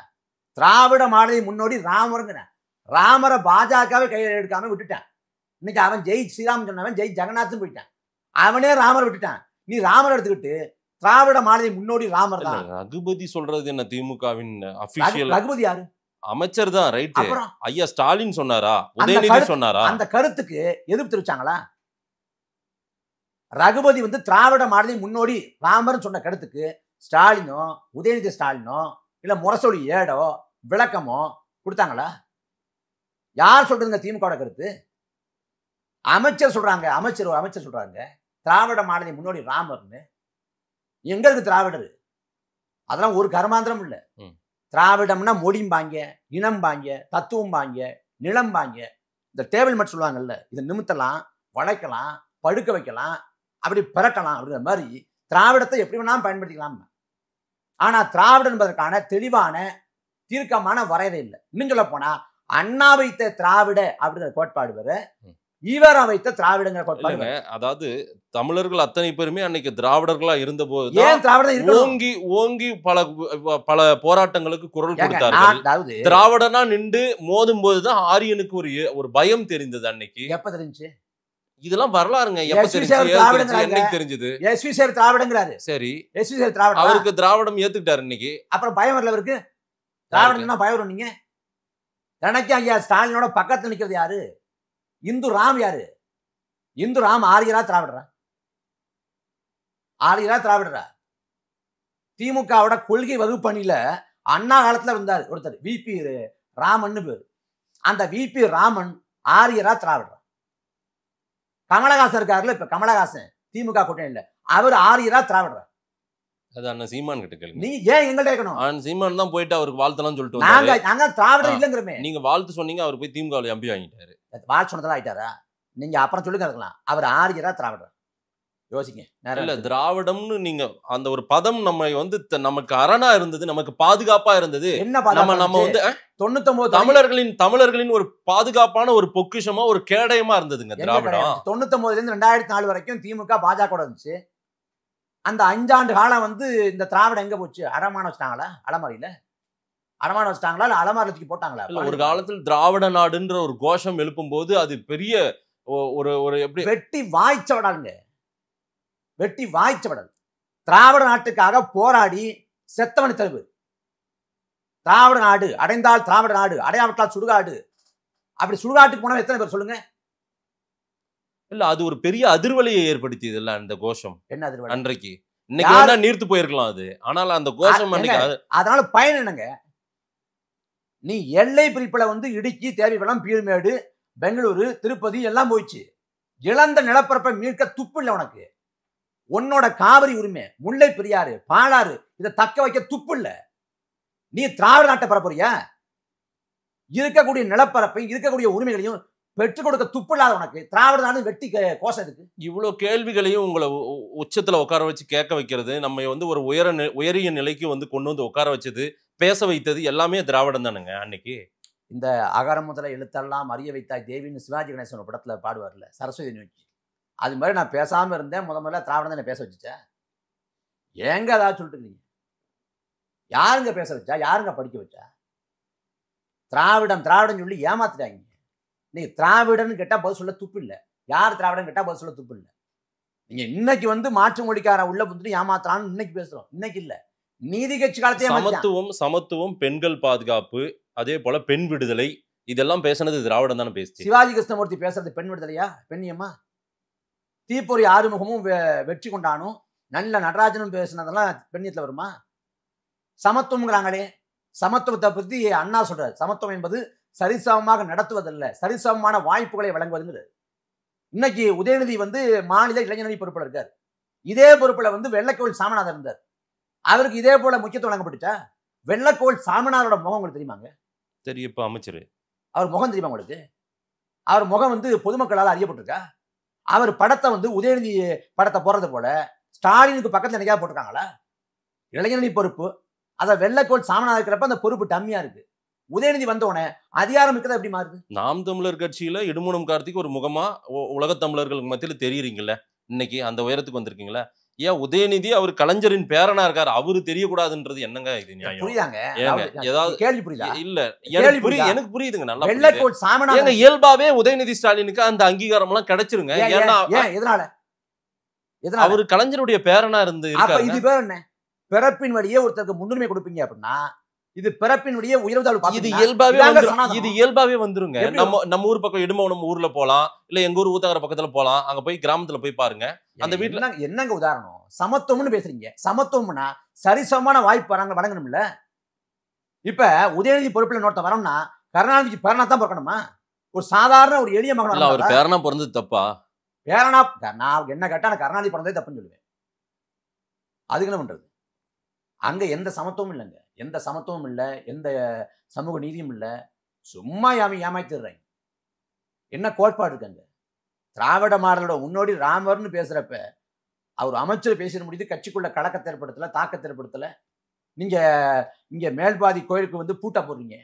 திராவிட மாடலை முன்னோடி ராமருங்க. ராமரை பாஜகவை கையில் எடுக்காம விட்டுட்டான். இன்னைக்கு அவன் ஜெய் ஸ்ரீராம் சொன்னவன் ஜெய் ஜெகநாத்னு போயிட்டான். அவனே ராமரை விட்டுட்டான். நீ ராமரை எடுத்துக்கிட்டு திராவிட மாடலை முன்னோடி ராமர் தான். ரகுபதி சொல்றது என்ன? திமுகவின் அபிஷியல் ரகுபதி யாரு? அமைச்சர் தான். ரைட். ஐயா ஸ்டாலின் சொன்னாரா? உதயநிதி சொன்னாரா? அந்த கருத்துக்கு எதிர்ப்பு தெரிவிச்சாங்களா? ரகுபதி திராவிட மாடலை முன்னோடி ராமர் சொன்ன கருத்துக்கு ஸ்டாலினோ உதயநிதி ஸ்டாலினோ இல்ல முரசொலி ஏடோ விளக்கமோ கொடுத்தாங்களா? யார் சொல்றதுங்க திமுக கருத்து? அமைச்சர் சொல்றாங்க. அமைச்சர் சொல்றாங்க திராவிட மாடலை முன்னோடி ராமர்னு. எங்க இருக்கு திராவிடர்? அதெல்லாம் ஒரு கர்மாந்திரம் இல்ல. திராவிடம்னா மொழிம்பாங்க, இனம்பாங்க, தத்துவம்பாங்க, நிலம்பாங்க. இந்த டேபிள் மேட் சொல்லுவாங்கல்ல, இதை நிமித்தலாம், வளைக்கலாம், படுக்க வைக்கலாம், அப்படி பிறக்கலாம் அப்படிங்கிற மாதிரி திராவிடத்தை எப்படி வேணாலும் பயன்படுத்திக்கலாம். ஆனா திராவிடம் என்பதற்கான தெளிவான தீர்க்கமான வரையறை இல்லை. இன்னும் சொல்ல போனா அண்ணா வைத்த திராவிட அப்படிங்கிற கோட்பாடு வேற, ஈவரா வைத்த திராவிடங்கிற கோட்பாடு. அதாவது தமிழர்கள் அத்தனை பேருமே அன்னைக்கு திராவிடர்களா இருந்த போது ஓங்கி ஓங்கி பல போராட்டங்களுக்கு குரல் கொடுத்தார்கள். திராவிடனா நின்று மோதும் போதுதான் ஆரியனுக்கு ஒரு பயம் தெரிந்தது. அன்னைக்கு எப்ப தெரிஞ்சு? இதெல்லாம் வரலாறுங்க. என்னைக்கு தெரிஞ்சது? திராவிடங்கிறாரு. சரி, திராவிடம் அவருக்கு திராவிடம் ஏத்துக்கிட்டாரு. இன்னைக்கு அப்புறம் பயம் வரல அவருக்கு. திராவிடம் பயம் வரும். நீங்க எனக்கு ஐயா ஸ்டாலினோட பக்கத்துல நிக்கிறது யாரு? இந்து ராம் யாரு? இந்து ராம் ஆரியரா திராவிடரா? ஆரியரா திராவிடரா? திமுகவோட கொள்கை வகுப்பணியில அண்ணா காலத்துல இருந்தார் ஒருத்தர், விபி ராமன் பேரு. அந்த விபி ராமன் ஆரியரா திராவிடரா? கமலஹாசன் இருக்காருல்ல, இப்ப கமலஹாசன் திமுக கூட்டணியில, அவர் ஆரியரா திராவிடரா? அது அண்ணன் சீமான் கிட்ட கேளுங்க. நீ ஏன் எங்கள்ட்ட கேட்கணும்? அண்ணன் சீமான் தான் போயிட்டு அவருக்கு வாழ்த்தலாம் சொல்லிட்டு நாங்க வந்தாரு. நாங்க திராவிடர் இல்லங்கிறமே. நீங்க வாழ்த்து சொன்னீங்க, அவர் போய் திமுகவில் எம்பி வாங்கிட்டாரு. வாழ் சொன்னதெல்லாம் ஆயிட்டாரா? நீங்க அப்புறம் சொல்லுங்க இருக்கலாம். அவர் ஆரியரா திராவிடரா? யோசிங்க. இல்ல, திராவிடம்னு நீங்க அந்த ஒரு பதம் நம்ம வந்து நமக்கு அரணா இருந்தது, நமக்கு பாதுகாப்பா இருந்தது. என்ன நம்ம வந்து 99 தமிழர்களின் ஒரு பாதுகாப்பான ஒரு பொக்கிஷமா, ஒரு கேடயமா இருந்ததுங்க திராவிடம். 99 இருந்து 2004 வரைக்கும் திமுக பாஜக இருந்துச்சு. அந்த 5 ஆண்டு காலம் வந்து இந்த திராவிடம் எங்க போச்சு? அடமான வச்சிட்டாங்களா? அலமாரியில அடமான வச்சிட்டாங்களா? இல்ல அலமாரில தூக்கி போட்டாங்களா? ஒரு காலத்தில் திராவிட நாடுன்ற ஒரு கோஷம் எழுப்பும் போது அது பெரிய ஒரு எப்படி வெட்டி வாய்ச்சவடாங்க, வெட்டி வாய்ச்சவடல். திராவிட நாட்டுக்காக போராடி செத்தவனி தருவு. திராவிட நாடு அடைந்தால் திராவிட நாடு, அடையாவிட்டால் சுடுகாடு. அப்படி சுடுகாட்டுக்கு போனா எத்தனை பேர் சொல்லுங்க? இல்ல, அது ஒரு பெரிய அதிர்வலையை ஏற்படுத்தியது இல்ல அந்த கோஷம். என்ன அதிர்வலை? அன்றைக்கு இன்னைக்கு வேணா நீர்த்து போயிருக்கலாம் அது, ஆனால் அந்த கோஷம் அதனால பயன் என்னங்க? நீ எல்லை பிரிப்புல வந்து இடுக்கி, தேவிகுளம், பீர்மேடு, பெங்களூரு, திருப்பதி எல்லாம் போயிடுச்சு. இழந்த நிலப்பரப்பை மீட்க துப்பு இல்லை உனக்கு. உன்னோட காவிரி உரிமை, முல்லை பெரியாறு, பாலாறு, இதை தக்க வைக்க துப்பு இல்ல. நீ திராவிட நாட்டை பெற போறியா? இருக்கக்கூடிய நிலப்பரப்பை, இருக்கக்கூடிய உரிமைகளையும் பெற்றுக் கொடுக்க துப்பு இல்லாத உனக்கு திராவிட நாடு வெட்டி கோஷம் இருக்கு. இவ்வளவு கேள்விகளையும் உங்களை உச்சத்துல உட்கார வச்சு கேட்க வைக்கிறது, நம்ம வந்து ஒரு உயரிய நிலைக்கு வந்து கொண்டு வந்து உட்கார வச்சது, பேச வைத்தது எல்லாமே திராவிடம் தானுங்க. அன்னைக்கு இந்த அகர முதல எழுத்தெல்லாம் அறிய வைத்தாய் தேவின்னு சிவாஜி கணேசன் படத்துல பாடுவார்ல, சரஸ்வதி நோக்கி. அது மாதிரி நான் பேசாம இருந்தேன். முதல்ல திராவிடம் தான் பேச வச்சுச்சேன். ஏங்க ஏதாவது சொல்லிட்டு இருக்கீங்க? யாருங்க பேச வச்சா? யாருங்க படிக்க வச்சா? திராவிடம் திராவிடம் சொல்லி ஏமாத்துட்டாங்க. நீ திராவிடன்னு கேட்டா பதில் சொல்ல துப்பு இல்லை. யார் திராவிடம் கேட்டா பதில் சொல்ல துப்பு இல்லை. நீங்க இன்னைக்கு வந்து மாற்று மொழிக்கார உள்ள புந்துட்டு ஏமாத்துறான்னு இன்னைக்கு பேசுறோம். இன்னைக்கு இல்ல, நீதி கட்சி காலத்தையே சமத்துவம், பெண்கள் பாதுகாப்பு, அதே போல பெண் விடுதலை, இதெல்லாம் பேசுனது திராவிடம் தானே பேசுச்சு. சிவாஜி கிருஷ்ணமூர்த்தி பேசுறது பெண் விடுதலையா? பெண்ணியமா? தீப்பொறி ஆறுமுகமும் வெற்றி கொண்டானும் நல்ல நடராஜனும் பேசுனதெல்லாம் பெண்ணியத்துல வருமா? சமத்துவம்ங்கிறாங்களே, சமத்துவத்தை பத்தி அண்ணா சொல்றாரு. சமத்துவம் என்பது சரிசமமாக நடத்துவதல்ல, சரிசமமான வாய்ப்புகளை வழங்குவதுங்கிறது. இன்னைக்கு உதயநிதி வந்து மாநில இளைஞரணி பொறுப்புல இருக்காரு. இதே பொறுப்புல வந்து வெள்ளக்கோவில் சாமிநாதன் இருந்தார். அவருக்கு இதே போல முக்கியத்துவம் வழங்கப்பட்டுச்சா? வெள்ளக்கோவில் சாமிநாதரோட முகம் உங்களுக்கு தெரியுமாங்க? தெரியப்ப அமைச்சர் அவர் முகம் தெரியுமா உங்களுக்கு? அவர் முகம் வந்து பொதுமக்களால் அறியப்பட்டிருக்கா? அவர் படத்தை வந்து உதயநிதி படத்தை போடுறது போல ஸ்டாலினுக்கு பக்கத்துல என்னைக்காவது போட்டிருக்காங்களா? இளைஞரணி பொறுப்பு, அதை வெள்ளக்கோவில் சாமிநாதன் இருக்கிறப்ப அந்த பொறுப்பு டம்மியா இருக்கு. உதயநிதி வந்தோடனே அதிகாரம் இருக்கிறது எப்படி மாறுது? நாம் தமிழர் கட்சியில இடுமூனம் கார்த்திக் ஒரு முகமா உலக தமிழர்களுக்கு மத்தியில தெரியுறீங்களா? இன்னைக்கு அந்த உயரத்துக்கு வந்திருக்கீங்களா? ஏன் உதயநிதி அவர் கலைஞரின் பேரனா இருக்காரு, அவரு தெரியக்கூடாதுன்றது என்னங்க இது நியாயம்? புரியுதாங்க? ஏதாவது கேள்வி புரியுதா? இல்ல, எனக்கு புரியுதுங்க நல்லா. வெள்ளக்கோவில் சாமிநாதன் இயல்பாவே உதயநிதி ஸ்டாலினுக்கு அந்த அங்கீகாரம் எல்லாம் கிடைச்சிருங்க. ஏன்னா எதனால அவரு கலைஞருடைய பேரனா இருந்து இருக்காரு. இது பேர் என்ன? பிறப்பின் வழியே ஒருத்தருக்கு முன்னுரிமை கொடுப்பீங்க அப்படின்னா இது பிறப்பினுடைய உயர்வுதாழ்வு. இது இயல்பாவே வந்துருங்க. நம்ம ஊர் பக்கம் இடுமோனம் ஊர்ல போலாம், இல்ல எங்க ஊர் ஊத்தகர பக்கத்துல போலாம், அங்க போய் கிராமத்துல போய் பாருங்க. அந்த வீட்டுல என்னங்க உதாரணம்? சமத்துவம்னு பேசுறீங்க. சமத்துவம்னா சரிசமமான வாய்ப்பு வழங்கணும்ல. இப்ப உதயநிதி பொறுப்புல நோட்ட வரோம்னா கருணாநிதிக்கு பேரனா தான் பிறக்கணுமா? ஒரு சாதாரண ஒரு எளிய மகன் அவர் பேரனா பிறந்தது தப்பா? பேரனா நான் என்ன கேட்டா நான் கருணாநிதி பிறந்ததே தப்புன்னு சொல்லுவேன். அதுக்கு என்ன பண்றது? அங்க எந்த சமத்துவமும் இல்லைங்க. எந்த சமத்துவமும் இல்லை, எந்த சமூக நீதியும் இல்லை. சும்மா ஏமாத்திடுறாங்க. என்ன கோட்பாடு இருக்காங்க? திராவிட மாடலோட முன்னோடி ராமர்னு பேசுறப்ப அவர் அமைச்சர் பேசிட முடியுது. கட்சிக்குள்ள கலக்கத்தை ஏற்படுத்தல, தாக்கத்தை ஏற்படுத்தல. நீங்க இங்க மேல்பாதி கோயிலுக்கு வந்து பூட்டா போடுறீங்க.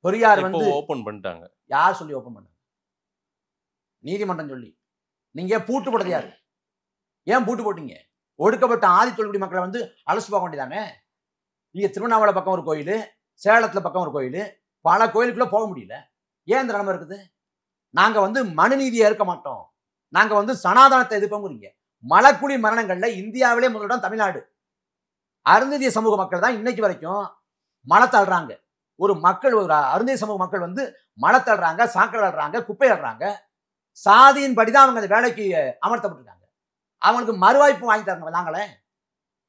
பெரியார் வந்து ஓபன் பண்ணிட்டாங்க. யார் சொல்லி ஓபன் பண்ணாங்க? நீதிமன்றம் சொல்லி. நீங்க பூட்டு போட்டது யாரு? ஏன் பூட்டு போட்டீங்க? ஒடுக்கப்பட்ட ஆதி தொழில்குடி மக்களை வந்து அலசு போக வேண்டியதானே. நீங்க திருவண்ணாமலை பக்கம் ஒரு கோயில், சேலத்துல பக்கம் ஒரு கோயில், பல கோயிலுக்குள்ள போக முடியல. ஏன் இந்த நிலைமை இருக்குது? நாங்க வந்து மனுநீதியை ஏற்க மாட்டோம், நாங்க வந்து சனாதனத்தை எதிர்ப்போங்கிறீங்க. மலக்குடி மரணங்கள்ல இந்தியாவிலே முதலிடம் தமிழ்நாடு. அருந்ததிய சமூக மக்கள் தான் இன்னைக்கு வரைக்கும் மலை தள்ளுறாங்க. ஒரு அருந்ததிய சமூக மக்கள் வந்து மலை தள்ளுறாங்க, சாக்கடை அள்ளுறாங்க, குப்பை அள்ளுறாங்க. சாதியின் படிதான் அவங்க அந்த வேலைக்கு அமர்த்தப்பட்டிருக்காங்க. அவங்களுக்கு மறுவாய்ப்பு வாங்கி தரங்க நாங்களே,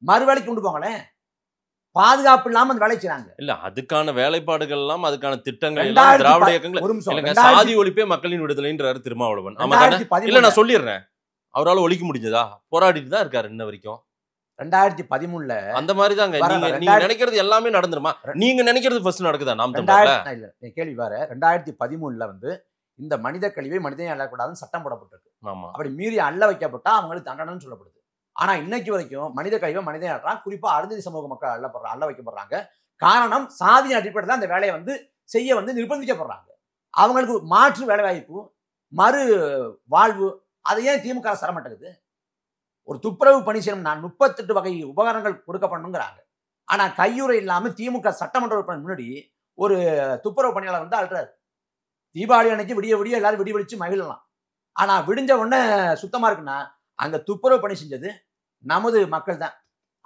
மறுவேலைக்கு கொண்டு போங்களேன். பாதுகாப்பு இல்லாம அந்த வேலை செய்றாங்க. இல்ல அதுக்கான வேலைப்பாடுகள் எல்லாம் அதுக்கான திட்டங்கள் எல்லாம் திராவிட இயக்கங்கள் ஒரு நிமிஷம். இல்லங்க, சாதி ஒழிப்பே மக்களின் விடுதலைன்றாரு திருமாவளவன். ஆமா தானே? இல்ல நான் சொல்லிடுறேன், அவரால் ஒழிக்க முடிஞ்சதா? போராடிட்டு தான் இருக்காரு இன்ன வரைக்கும். 2013ல அந்த மாதிரி தாங்க. நீங்க நினைக்கிறது எல்லாமே நடந்துருமா? நீங்க நினைக்கிறது ஃபர்ஸ்ட் நடக்குதா? நாம் தமிழர்ல இல்ல கேள்வி வேற. 2013ல வந்து இந்த மனித கழிவை மனிதனை அள்ளக்கூடாதுன்னு சட்டம் போடப்பட்டிருக்கு. ஆமா. அப்படி மீறி அள்ள வைக்கப்பட்டா அவங்களுக்கு தண்டனைன்னு சொல்லப்படுது. ஆனா இன்னைக்கு வரைக்கும் மனித கழிவை மனிதனை அள்ளுறான். குறிப்பா அருந்ததி சமூக மக்கள் அள்ள வைக்கப்படுறாங்க. காரணம் சாதி அடிப்படையில் அந்த வேலையை வந்து செய்ய வந்து நிர்பந்திக்கப்படுறாங்க. அவங்களுக்கு மாற்று வேலை வாய்ப்பு, மறு வாழ்வு, அதை ஏன் திமுக தரமாட்டேங்குது? ஒரு துப்புரவு பணி செய்யணும், 38 வகை உபகரணங்கள் கொடுக்கப்படணுங்கிறாங்க. ஆனா கையுறை இல்லாம திமுக சட்டமன்ற உறுப்பினர் முன்னாடி ஒரு துப்புரவு பணியாளர் வந்து அழுறாரு. தீபாவளி அன்னைக்கு விடிய விடிய எல்லாரும் விடி விடிச்சு மகிழலாம். ஆனா விடிஞ்ச உடனே சுத்தமா இருக்குன்னா அங்க துப்புரவு பணி செஞ்சது நமது மக்கள் தான்,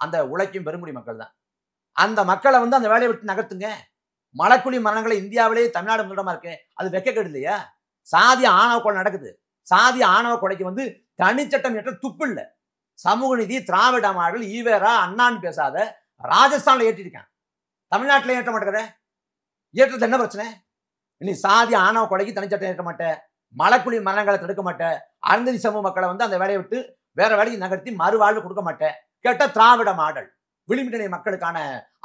அந்த உழைக்கும் பெருங்குடி மக்கள் தான். அந்த மக்களை வந்து அந்த வேலையை விட்டு நகர்த்துங்க. மலக்குழி மரணங்களை இந்தியாவிலேயே தமிழ்நாடு முதலிடமா இருக்கு. அது வெக்கக்கேடு இல்லையா? சாதி ஆணவ கொலை நடக்குது. சாதி ஆணவ கொலைக்கு வந்து தனிச்சட்டம் ஏற்ற துப்பு இல்லை. சமூக நீதி, திராவிட மாடல், ஈவேரா, அண்ணான்னு பேசாத ராஜஸ்தான்ல ஏற்றிருக்கான். தமிழ்நாட்டில ஏற்ற மாட்டேங்கிற. ஏற்றது என்ன பிரச்சனை? நீ சாதி ஆணவ கொலைக்கு தனிச்சட்டம் ஏற்ற மாட்டேன், மலக்குழி மரணங்களை தடுக்க மாட்டேன், அருந்ததி சமூக மக்களை வந்து அந்த வேலையை விட்டு வேற வேலைக்கு நகர்த்தி மறுவாழ்வு கொடுக்க மாட்டேன். கேட்ட திராவிட மாடல் விளிம்பினை மக்களுக்கான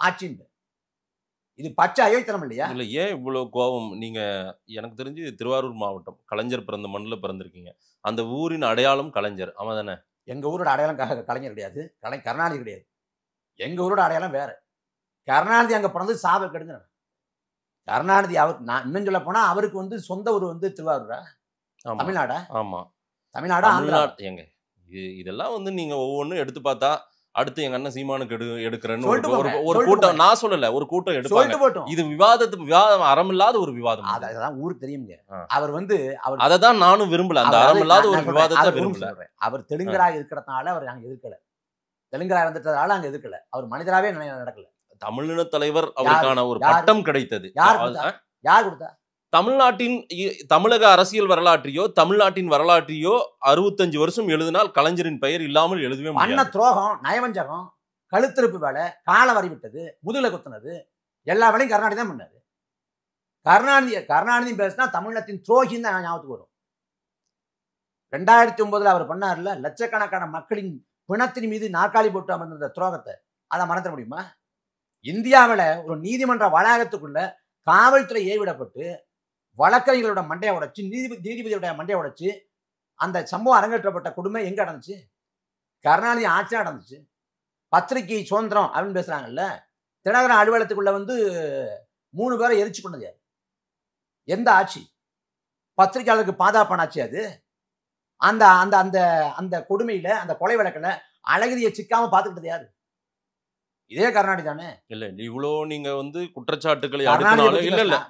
ஆட்சி. இது பச்சை அயோக்கியம் இல்லையா? இல்ல ஏன் இவ்வளவு கோபம்? நீங்க எனக்கு தெரிஞ்சு திருவாரூர் மாவட்டம், கலைஞர் பிறந்த மண்ணில் பிறந்திருக்கீங்க. அந்த ஊரின் அடையாளம் கலைஞர், ஆமா தானே? எங்க ஊரோட அடையாளம் கலைஞர் கிடையாது, கருணாநிதி கிடையாது. எங்க ஊரோட அடையாளம் வேற. கருணாநிதி அங்க பிறந்து சாப கெடுங்க. கருணாநிதி அவர் நான் இன்னும் சொல்ல போனா அவருக்கு வந்து சொந்த ஊர் வந்து திருவாரூரா? தமிழ்நாடா? ஆமா, தமிழ்நாடா? ஏங்க இதெல்லாம் வந்து நீங்க ஒவ்வொன்றும் எடுத்து பார்த்தா அடுத்து எங்க அண்ணன் சீமானுக்கு எடுக்கிறேன்னு ஒரு கூட்டம், நான் சொல்லல, ஒரு கூட்டம் எடுப்பாங்க. இது விவாதம் அறமில்லாத ஒரு விவாதம். அதான் ஊருக்கு தெரியுங்க. அவர் வந்து அததான் நானும் விரும்பல, அந்த அறமில்லாத ஒரு விவாதத்தை விரும்பல. அவர் தெலுங்கராக இருக்கிறதுனால அவர் அங்க எதிர்க்கல. தெலுங்கராக இருந்துட்டதால அங்க எதிர்க்கல. அவர் மனிதராகவே நடக்கல. தமிழின தலைவர் அவருக்கான ஒரு பட்டம் கிடைத்தது. யார் கொடுத்தா? தமிழ்நாட்டின் தமிழக அரசியல் வரலாற்றையோ தமிழ்நாட்டின் வரலாற்றையோ 65 வருஷம் எழுதினால் கலைஞரின் பெயர் இல்லாமல் எழுதவே முடியாது. அண்ண துரோகம், நயவஞ்சகம், கழுத்திருப்பு வேலை, கால வரி விட்டது, முதுகுல குத்துனது, எல்லா வேலையும் கருணாநிதி தான் பண்ணாரு. கருணாநிதி பேசினா தமிழகத்தின் துரோகின்னு தான் ஞாபகத்துக்கு வரும். 2009 அவர் பண்ணார்ல, லட்சக்கணக்கான மக்களின் பிணத்தின் மீது நாற்காலி போட்டு அமர்ந்த துரோகத்தை அதை மறந்துட முடியுமா? இந்தியாவில் ஒரு நீதிமன்ற வளாகத்துக்குள்ள காவல்துறை ஏவிடப்பட்டு வழக்கறிஞர்களோட மண்டையை உடைச்சு, நீதிபதியோட மண்டையை உடைச்சு அந்த சம்பவம் அரங்கேற்றப்பட்ட கொடுமை எங்க நடந்துச்சு? கருணாநிதி ஆட்சி நடந்துச்சு. பத்திரிகை சுதந்திரம் அப்படின்னு பேசுறாங்கல்ல, தினகரன் அலுவலகத்துக்குள்ள வந்து 3 பேரை எரிச்சு கொண்டது யாரு? எந்த ஆட்சி? பத்திரிகையாளருக்கு பாதுகாப்பான ஆட்சி அது? அந்த அந்த அந்த அந்த கொடுமையில, அந்த கொலை வழக்கில் அழகிரியை சிக்காம பார்த்துக்கிட்டது யாரு? இதே கருணாநிதி தானே? இல்ல இவ்வளோ நீங்க வந்து குற்றச்சாட்டுகளை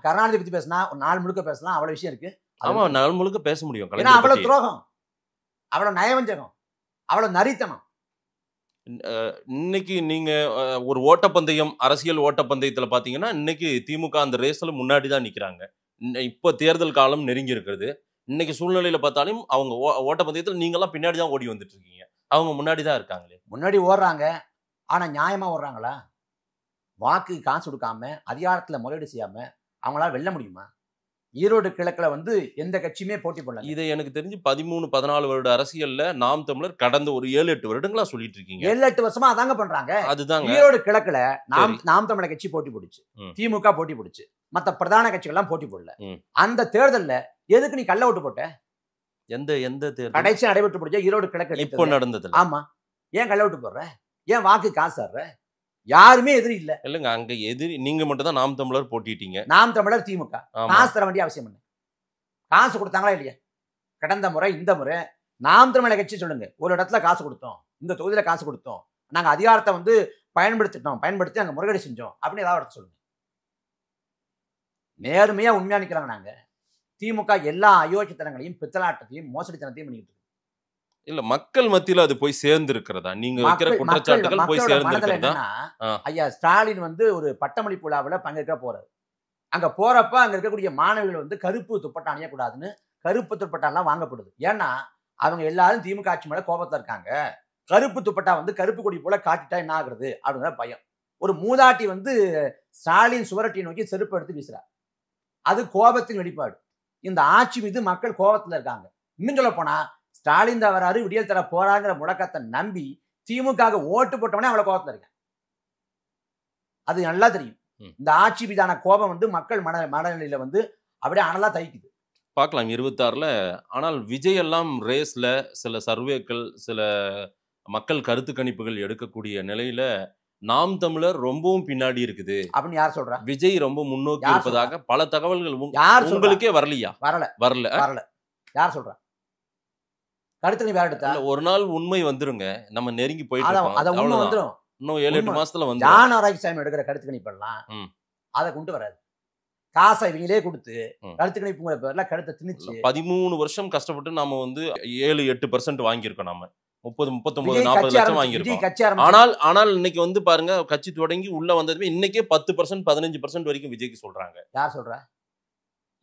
கருணாநிதி பத்தி பேசினா ஒரு நாள் முழுக்க பேசலாம், அவ்வளவு விஷயம் இருக்கு. ஆமா, நாள் முழுக்க பேச முடியும். அவ்வளவு துரோகம், அவ்வளவு நயவஞ்சகம், அவ்வளவு நரித்தனம். இன்னைக்கு நீங்க ஒரு ஓட்டப்பந்தயம், அரசியல் ஓட்டப்பந்தயத்துல பாத்தீங்கன்னா இன்னைக்கு திமுக அந்த ரேஸ்ல முன்னாடி தான் நிக்கிறாங்க. இப்போ தேர்தல் காலம் நெருங்கி இருக்கிறது. இன்னைக்கு சூழ்நிலையில பார்த்தாலும் அவங்க ஓட்டப்பந்தயத்தில் நீங்க எல்லாம் பின்னாடி தான் ஓடி வந்துட்டு இருக்கீங்க, அவங்க முன்னாடி தான் இருக்காங்களே. முன்னாடி ஓடுறாங்க, ஆனா நியாயமா ஓடுறாங்களா? வாக்கு காசு கொடுக்காம, அதிகாரத்துல முறையீடு செய்யாம அவங்களால வெல்ல முடியுமா? ஈரோடு கிழக்குல வந்து எந்த கட்சியுமே போட்டி போடல. இதை எனக்கு தெரிஞ்சு 13-14 வருட அரசியல்ல நாம் தமிழர் கடந்த ஒரு 7-8 வருடங்களா சொல்லிட்டு இருக்கீங்க. 7-8 வருஷமா அதாங்க பண்றாங்க. அதுதாங்க. ஈரோடு கிழக்குல நாம் தமிழர் கட்சி போட்டி போடுச்சு, திமுக போட்டி போடுச்சு, மத்த பிரதான கட்சிகள் எல்லாம் போட்டி போடல. அந்த தேர்தல்ல எதுக்கு நீ கள்ள ஓட்டு போட்ட? எந்த தேர்தல்? கடைசி நடைபெற்று போடுச்ச ஈரோடு கிழக்கு இப்போ நடந்தது. ஆமா, ஏன் கள்ள ஓட்டு போடுற? ஏன் வாக்கு காசு ஆடுற? யாருமே எதிரி இல்ல. இல்லங்க, அங்க எதிரி நீங்க மட்டும் தான். நாம் தமிழர் போட்டிட்டீங்க. நாம் தமிழர் திமுக காசு தர வேண்டிய அவசியம் என்ன? காசு கொடுத்தாங்களா இல்லையா? கடந்த முறை இந்த முறை நாம் தமிழர் கட்சி சொல்லுங்க, ஒரு இடத்துல காசு கொடுத்தோம், இந்த தொகுதியில காசு கொடுத்தோம், நாங்க அதிகாரத்தை வந்து பயன்படுத்தி நாங்க முறைகேடு செஞ்சோம் அப்படின்னு ஏதாவது இடத்த சொல்லுங்க. நேர்மையா உண்மையா நிக்கிறாங்க. நாங்க திமுக எல்லா அயோக்கியத்தனங்களையும், பித்தலாட்டத்தையும், மோசடித்தனத்தையும் பண்ணிக்கிட்டு இல்ல, மக்கள் மத்தியில அது போய் சேர்ந்து இருக்கிறதா? நீங்க வைக்கிற குற்றச்சாட்டுகள் போய் சேர்ந்து இருக்கிறதா? ஐயா ஸ்டாலின் வந்து ஒரு பட்டமளிப்பு விழாவில் பங்கேற்க போறாரு. அங்க போறப்ப அங்க இருக்கக்கூடிய மாணவிகள் வந்து கருப்பு துப்பட்டா அணியக்கூடாதுன்னு கருப்பு துப்பட்டாலாம் வாங்கப்படுது. ஏன்னா அவங்க எல்லாரும் திமுக ஆட்சி மேல கோபத்துல இருக்காங்க. கருப்பு துப்பட்டா வந்து கருப்பு கொடி போல காட்டிட்டா என்ன ஆகுறது அப்படிங்கிற பயம். ஒரு மூதாட்டி வந்து ஸ்டாலின் சுவரட்டியை நோக்கி செருப்பு எடுத்து வீசுறார். அது கோபத்தின் வெளிப்பாடு. இந்த ஆட்சி மீது மக்கள் கோபத்துல இருக்காங்க. இன்னும் சொல்ல போனா ஸ்டாலின் தான் வராரு, விடியல் தர போறாங்கிற முழக்கத்தை நம்பி திமுக ஓட்டு போட்டவனே அவளை கோபத்துல இருக்காங்க. அது நல்லா தெரியும். இந்த ஆட்சி மீதான கோபம் வந்து மக்கள் மனநிலையில வந்து அப்படியே அனலா தைக்குது. பார்க்கலாம் 26ல. ஆனால் விஜய் எல்லாம் ரேஸ்ல சில சர்வேக்கள், சில மக்கள் கருத்து கணிப்புகள் எடுக்கக்கூடிய நிலையில நாம் தமிழர் ரொம்பவும் பின்னாடி இருக்குது அப்படின்னு யார் சொல்றா? விஜய் ரொம்ப முன்னோக்கி யார் இருப்பதாக பல தகவல்கள் யார் சொல்றா? உங்களுக்கே வரலையா? வரல. வரல. யார் சொல்றா? கருத்து கணிப்பு யார் எடுத்தா? ஒரு நாள் உண்மை வந்துருங்க. நம்ம நெருங்கி போயிட்டு அத இருக்கோம். உண்மை அவ்வளவுதான். வந்துரும். இன்னும் 7-8 மாசத்துல வந்து ஜான் ஆராய்ச்சாமி எடுக்கிற கருத்து கணிப்பெல்லாம் அதை கொண்டு வராது. காசை இவங்களே கொடுத்து கருத்து கணிப்புங்கிற பேர்ல கருத்தை திணிச்சு 13 வருஷம் கஷ்டப்பட்டு நாம வந்து 7-8% வாங்கியிருக்கோம். நாம 30-39-40 லட்சம் வாங்கியிருக்கோம். ஆனால் இன்னைக்கு வந்து பாருங்க, கட்சி தொடங்கி உள்ள வந்ததுமே இன்னைக்கே 10% 15% வரைக்கும் விஜய்க்கு சொல்றாங்க. யார் சொல்றா?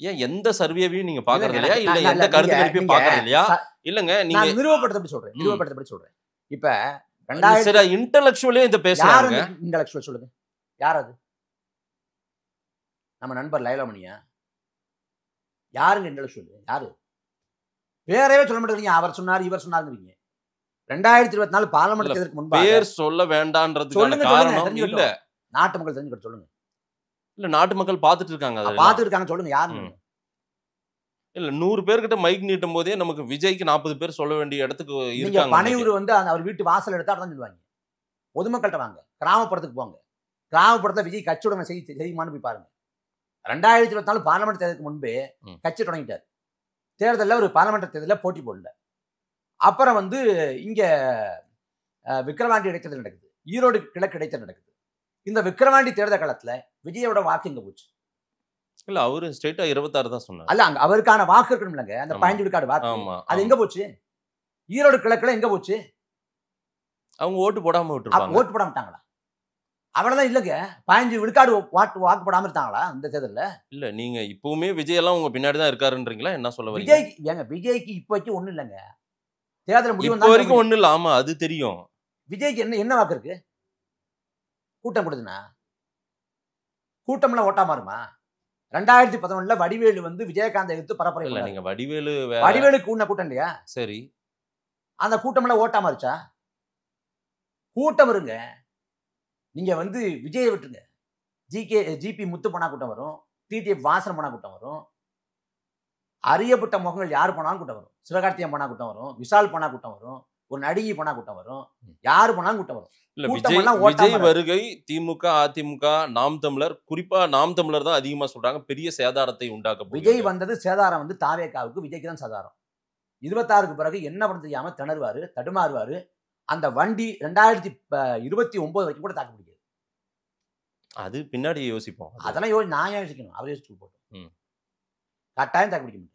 ஏன் எந்த சர்வேவையும் நீங்க பாக்குறது இல்லையா? இல்ல எந்த கருத்து கணிப்பையும் பாக்குறது இல்லையா? இல்லங்க, நீங்க நிறுவப்படுத்தப்படி சொல்றேன். இப்ப சில இன்டெலக்சுவலே இந்த பேசுறாங்க. இன்டெலக்சுவல் சொல்லுங்க, யார் அது? நம்ம நண்பர் லைலாமணியா? யாருங்க இன்டெலக்சுவல்? யாரு? பேரவே சொல்ல மாட்டேங்கிறீங்க. அவர் சொன்னார், இவர் சொன்னாருங்க. 2024 பார்லிமெண்ட் தேர்தலுக்கு முன்பாக பேர் சொல்ல வேண்டாம்ன்றதுக்கான காரணம் இல்ல. நாட்டு மக்கள் தெரிஞ்சுக்கிட்டு சொல்லுங்க. இல்ல, நாட்டு மக்கள் பாத்துட்டு இருக்காங்க. பாத்துட்டு இருக்காங்க, சொல்லுங்க யாரு? இல்ல, 100 பேர்கிட்ட மைக் நீட்டும் போதே நமக்கு விஜய்க்கு 40 பேர் சொல்ல வேண்டிய இடத்துக்கு இருக்காங்க. பனையூர் வந்து அவர் வீட்டு வாசல் எடுத்தா தான் சொல்லுவாங்க. பொதுமக்கள்கிட்ட வாங்க, கிராமப்புறத்துக்கு போங்க. கிராமப்புறத்துல விஜய் கட்சியோட செய்யுமான்னு போய் பாருங்க. 2024 பார்லிமெண்ட் தேர்தலுக்கு முன்பே கட்சி தொடங்கிட்டார். தேர்தலில் ஒரு பார்லிமெண்ட் தேர்தலில் போட்டி போடல. அப்புறம் வந்து இங்க விக்கிரவாண்டி இடைத்தேர்தல் நடக்குது, ஈரோடு கிழக்கு இடைத்தேர்தல் நடக்குது. இந்த விக்கிரவாண்டி தேர்தல் காலத்துல விஜயோட வாக்கு எங்க போச்சு? இல்ல, அவரு ஸ்ட்ரெயிட்டா 26 தான் சொன்னார். அல்ல, அங்க அவருக்கான வாக்கு இருக்கணும் இல்லங்க, அந்த 15 விழுக்காடு வாக்கு. அது எங்க போச்சு? ஈரோடு கிழக்குல எங்க போச்சு? அவங்க ஓட்டு போடாம விட்டுருப்பாங்க. ஓட்டு போடாம விட்டாங்களா? அவ்வளவுதான் இல்லங்க, 15 விழுக்காடு வாக்கு போடாம இருக்காங்களா இந்த தேர்தல்ல? இல்ல, நீங்க இப்பவுமே விஜய் எல்லாம் உங்க பின்னாடி தான் இருக்காருன்றீங்களா? என்ன சொல்ல வரீங்க? விஜய்க்கு ஏங்க, விஜய்க்கு இப்போதைக்கு ஒண்ணு இல்லங்க. தேர்தல் முடிவு இப்போ வரைக்கும் ஒண்ணு இல்ல. ஆமா, அது தெரியும். விஜய்க்கு என்ன வாக்கு இருக்கு? கூட்டம் கொடுதுனா கூட்டம்லாம் ஓட்டா மாறுமா? 2011 வடிவேலு வந்து விஜயகாந்த் எடுத்து பரப்புரை இல்ல. நீங்க வடிவேலுக்கு உன்ன கூட்டம் இல்லையா? சரி, அந்த கூட்டம்லாம் ஓட்டா மாறுச்சா? கூட்டம் வருங்க. நீங்க வந்து விஜயை விட்டுருங்க, ஜிபி முத்து போனா கூட்டம் வரும், டிடிஎஃப் வாசன் போனா கூட்டம் வரும், அறியப்பட்ட முகங்கள் யார் போனாலும் கூட்டம் வரும். சிவகார்த்தியம் போனா கூட்டம் வரும், விஷால் போனா கூட்டம் வரும், ஒரு நடிகை போனா கூட்டம் வரும், யாரு போனாலும் கூட்டம் வரும். இல்ல, விஜய் வருகை திமுக, அதிமுக, நாம் தமிழர், குறிப்பா நாம் தமிழர் தான் அதிகமா சொல்றாங்க, பெரிய சேதாரத்தை உண்டாக்க. விஜய் வந்தது சேதாரம் வந்து தாவேகாவுக்கு, விஜய்க்கு தான் சேதாரம். 26க்கு பிறகு என்ன பண்ண தெரியாம திணறுவாரு, தடுமாறுவாரு. அந்த வண்டி 2029 வரைக்கும் கூட தாக்கு பிடிக்காது. அது பின்னாடி யோசிப்போம். அதெல்லாம் நான் யோசிக்கணும், அவர் யோசிச்சு போட்டோம். கட்டாயம் தாக்கு பிடிக்க முடியும்.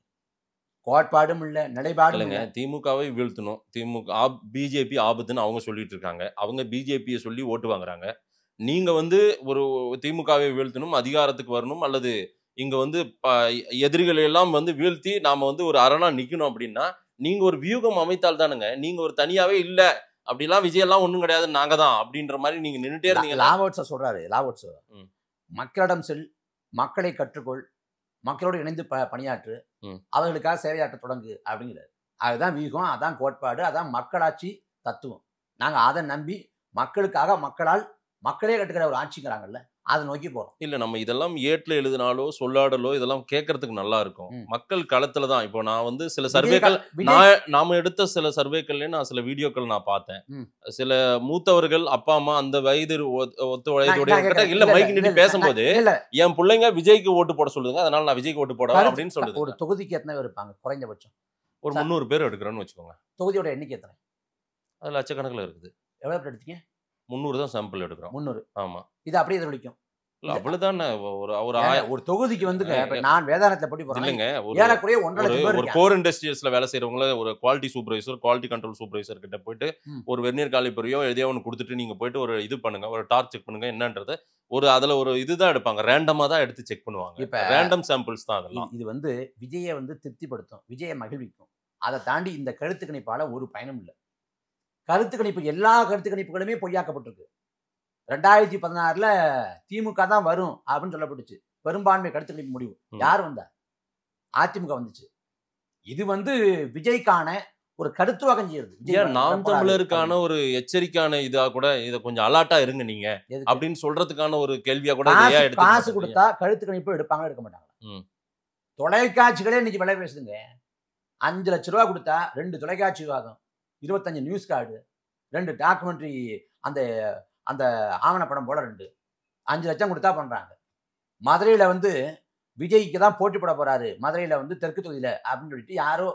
கோட்பாடும் இல்ல, நிலைப்பாடும் இல்ல. திமுகவை வீழ்த்தணும், பிஜேபி ஆபத்துன்னு அவங்க சொல்லிட்டு இருக்காங்க. அவங்க பிஜேபியை சொல்லி ஓட்டு வாங்குறாங்க. நீங்க வந்து ஒரு திமுகவை வீழ்த்தணும், அதிகாரத்துக்கு வரணும், அல்லது இங்க வந்து எதிரிகளை எல்லாம் வந்து வீழ்த்தி நாம வந்து ஒரு அரணா நிக்கணும் அப்படின்னா நீங்க ஒரு வியூகம் அமைத்தால் தானுங்க. நீங்க ஒரு தனியாவே இல்ல அப்படிலாம் விஜய் எல்லாம் ஒண்ணும் கிடையாது, நாங்க தான் அப்படின்ற மாதிரி நீங்க நின்னுட்டே இருந்தீங்க. லாவோட்ஸ சொல்றாரு, லாவோட்ஸ் மக்களிடம் செல், மக்களை கற்றுக்கொள், மக்களோடு இணைந்து பணியாற்று, அவர்களுக்காக சேவையாற்ற தொடங்கு அப்படிங்கிறாரு. அதுதான் வியூகம், அதான் கோட்பாடு, அதான் மக்களாட்சி தத்துவம். நாங்க அதை நம்பி மக்களுக்காக மக்களால் மக்களே கட்டுக்கிற ஒரு ஆட்சிங்கிறாங்கல்ல, அதை நோக்கி போறோம். இல்ல, நம்ம இதெல்லாம் ஏட்ல எழுதினாலோ சொல்லாடலோ இதெல்லாம் கேட்கறதுக்கு நல்லா இருக்கும். மக்கள் களத்துல தான். இப்போ நான் வந்து சில சர்வேக்கள், நாம எடுத்த சில சர்வேக்கள்ல நான் சில வீடியோக்கள் நான் பார்த்தேன். சில மூத்தவர்கள், அப்பா அம்மா, அந்த வயது ஒத்த வயதுடைய இல்ல மைக் நீட்டி பேசும்போது என் பிள்ளைங்க விஜய்க்கு ஓட்டு போட சொல்லுங்க, அதனால நான் விஜய்க்கு ஓட்டு போட அப்படின்னு சொல்லுது. ஒரு தொகுதிக்கு எத்தனை பேர் இருப்பாங்க? குறைந்தபட்சம் ஒரு 300 பேர் எடுக்கிறோன்னு வச்சுக்கோங்க. தொகுதியோட எண்ணிக்கை எத்தனை? அது லட்சக்கணக்கில் இருக்குது. எவ்வளவு பேர் எடுத்தீங்க? 300 தான் சாம்பிள் எடுக்கிறோம். 300. ஆமா, இது அப்படியே எதிரொலிக்கும். அவ்வளவுதானே. ஒரு தொகுதிக்கு வந்து நான் வேதாரத்துல படி போறேன் இல்லங்க, ஒரு கோர் இண்டஸ்ட்ரியல்ஸ்ல வேலை செய்யறவங்கள ஒரு quality supervisor, quality control supervisor கிட்ட போயிட்டு ஒரு வெர்னியர் காலிப்பரையோ எதையோ ஒன்று கொடுத்துட்டு நீங்க போயிட்டு ஒரு இது பண்ணுங்க, ஒரு டார்ச் செக் பண்ணுங்க என்னன்றது. அதுல ஒரு இதுதான் எடுப்பாங்க, ரேண்டமா தான் எடுத்து செக் பண்ணுவாங்க. இப்ப ரேண்டம் சாம்பிள்ஸ் தான் அதெல்லாம். இது வந்து விஜயை வந்து திருப்திப்படுத்தும், விஜயை மகிழ்விக்கும். அதை தாண்டி இந்த கருத்து கணிப்பால ஒரு பயனும் இல்லை. கருத்து கணிப்பு எல்லா கருத்து கணிப்புகளுமே பொய்யாக்கப்பட்டிருக்கு. 2016 திமுக தான் வரும் அப்படின்னு சொல்லப்பட்டுச்சு. பெரும்பான்மை கருத்து கணிப்பு முடிவு. யார் வந்தா? அதிமுக வந்துச்சு. இது விஜய்க்கான ஒரு கருத்துவாக்கம் செய்யுது. நாம் தமிழருக்கான ஒரு எச்சரிக்கையான இதா கூட இதை கொஞ்சம் அலாட்டா இருங்க நீங்க அப்படின்னு சொல்றதுக்கான ஒரு கேள்வியா கூட காசு கொடுத்தா கருத்து கணிப்பு எடுப்பாங்க, எடுக்க மாட்டாங்க. தொலைக்காட்சிகளே இன்னைக்கு விலை பேசுதுங்க. 5 லட்ச ரூபா கொடுத்தா 2 தொலைக்காட்சி விவாதம், 25 நியூஸ் கார்டு, 2 டாக்குமெண்ட்ரி, அந்த அந்த ஆவணப்படம் போல 5 லட்சம் கொடுத்தா பண்றாங்க. மதுரையில விஜய்க்கு தான் போட்டி போட போறாரு, மதுரையில தெற்கு தொகுதியில அப்படின்னு சொல்லிட்டு யாரோ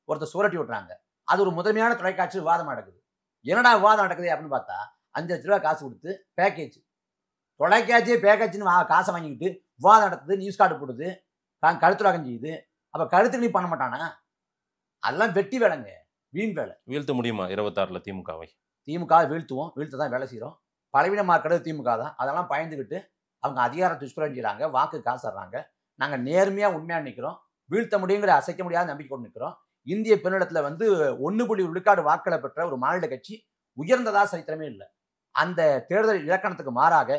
ஒருத்தர் சுரட்டி விட்டுறாங்க. அது ஒரு முதன்மையான தொலைக்காட்சி விவாதம் நடக்குது. என்னடா விவாதம் நடக்குது அப்படின்னு பார்த்தா 5 லட்ச ரூபா காசு கொடுத்து பேக்கேஜ், தொலைக்காட்சியே பேக்கேஜ்னு காசை வாங்கிக்கிட்டு விவாதம் நடத்துது, நியூஸ் கார்டு போடுது, கருத்துலாக்கம் செய்யுது. அப்ப கருத்து நீ பண்ண மாட்டானா? அதெல்லாம் வெட்டி வேலைங்க, வீண் வேலை. வீழ்த்த முடியுமா 26ல திமுகவை? திமுக வீழ்த்துவோம், வீழ்த்த தான் வேலை செய்யறோம். பலவீனமாக இருக்கிறது திமுக தான். அதெல்லாம் பயந்துக்கிட்டு அவங்க அதிகாரத்தை துஷ்பிரயோகம் செய்யறாங்க, வாக்கு காசுறாங்க. நாங்கள் நேர்மையா உண்மையா நிற்கிறோம். வீழ்த்த முடியுங்கிற அசைக்க முடியாத நம்பிக்கை கொண்டு நிற்கிறோம். இந்திய பெண்ணிடத்துல 1 விழுக்காடு வாக்களை பெற்ற ஒரு மாநில கட்சி உயர்ந்ததா சரித்திரமே இல்லை. அந்த தேர்தல் இலக்கணத்துக்கு மாறாக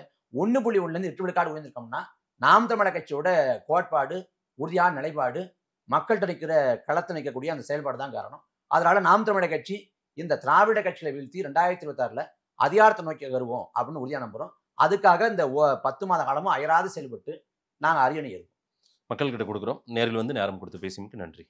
1.1 8 விழுக்காடு உயர்ந்திருக்கோம்னா நாம் தமிழர் கட்சியோட கோட்பாடு, உறுதியான நிலைப்பாடு, மக்கள்கிட்ட நிற்கிற களத்தை நிற்கக்கூடிய அந்த செயல்பாடு தான் காரணம். அதனால நாம் தமிழர் கட்சி இந்த திராவிட கட்சியில வீழ்த்தி 2026 அதிகாரத்தை நோக்கி வருவோம் அப்படின்னு உறுதியா நம்புறோம். அதுக்காக இந்த 10 மாத காலமும் அயராது செயல்பட்டு நாங்கள் அரியணை ஏறுவோம். மக்கள்கிட்ட கொடுக்குறோம். நேரில் நேரம் கொடுத்து பேசிட்டு நன்றி.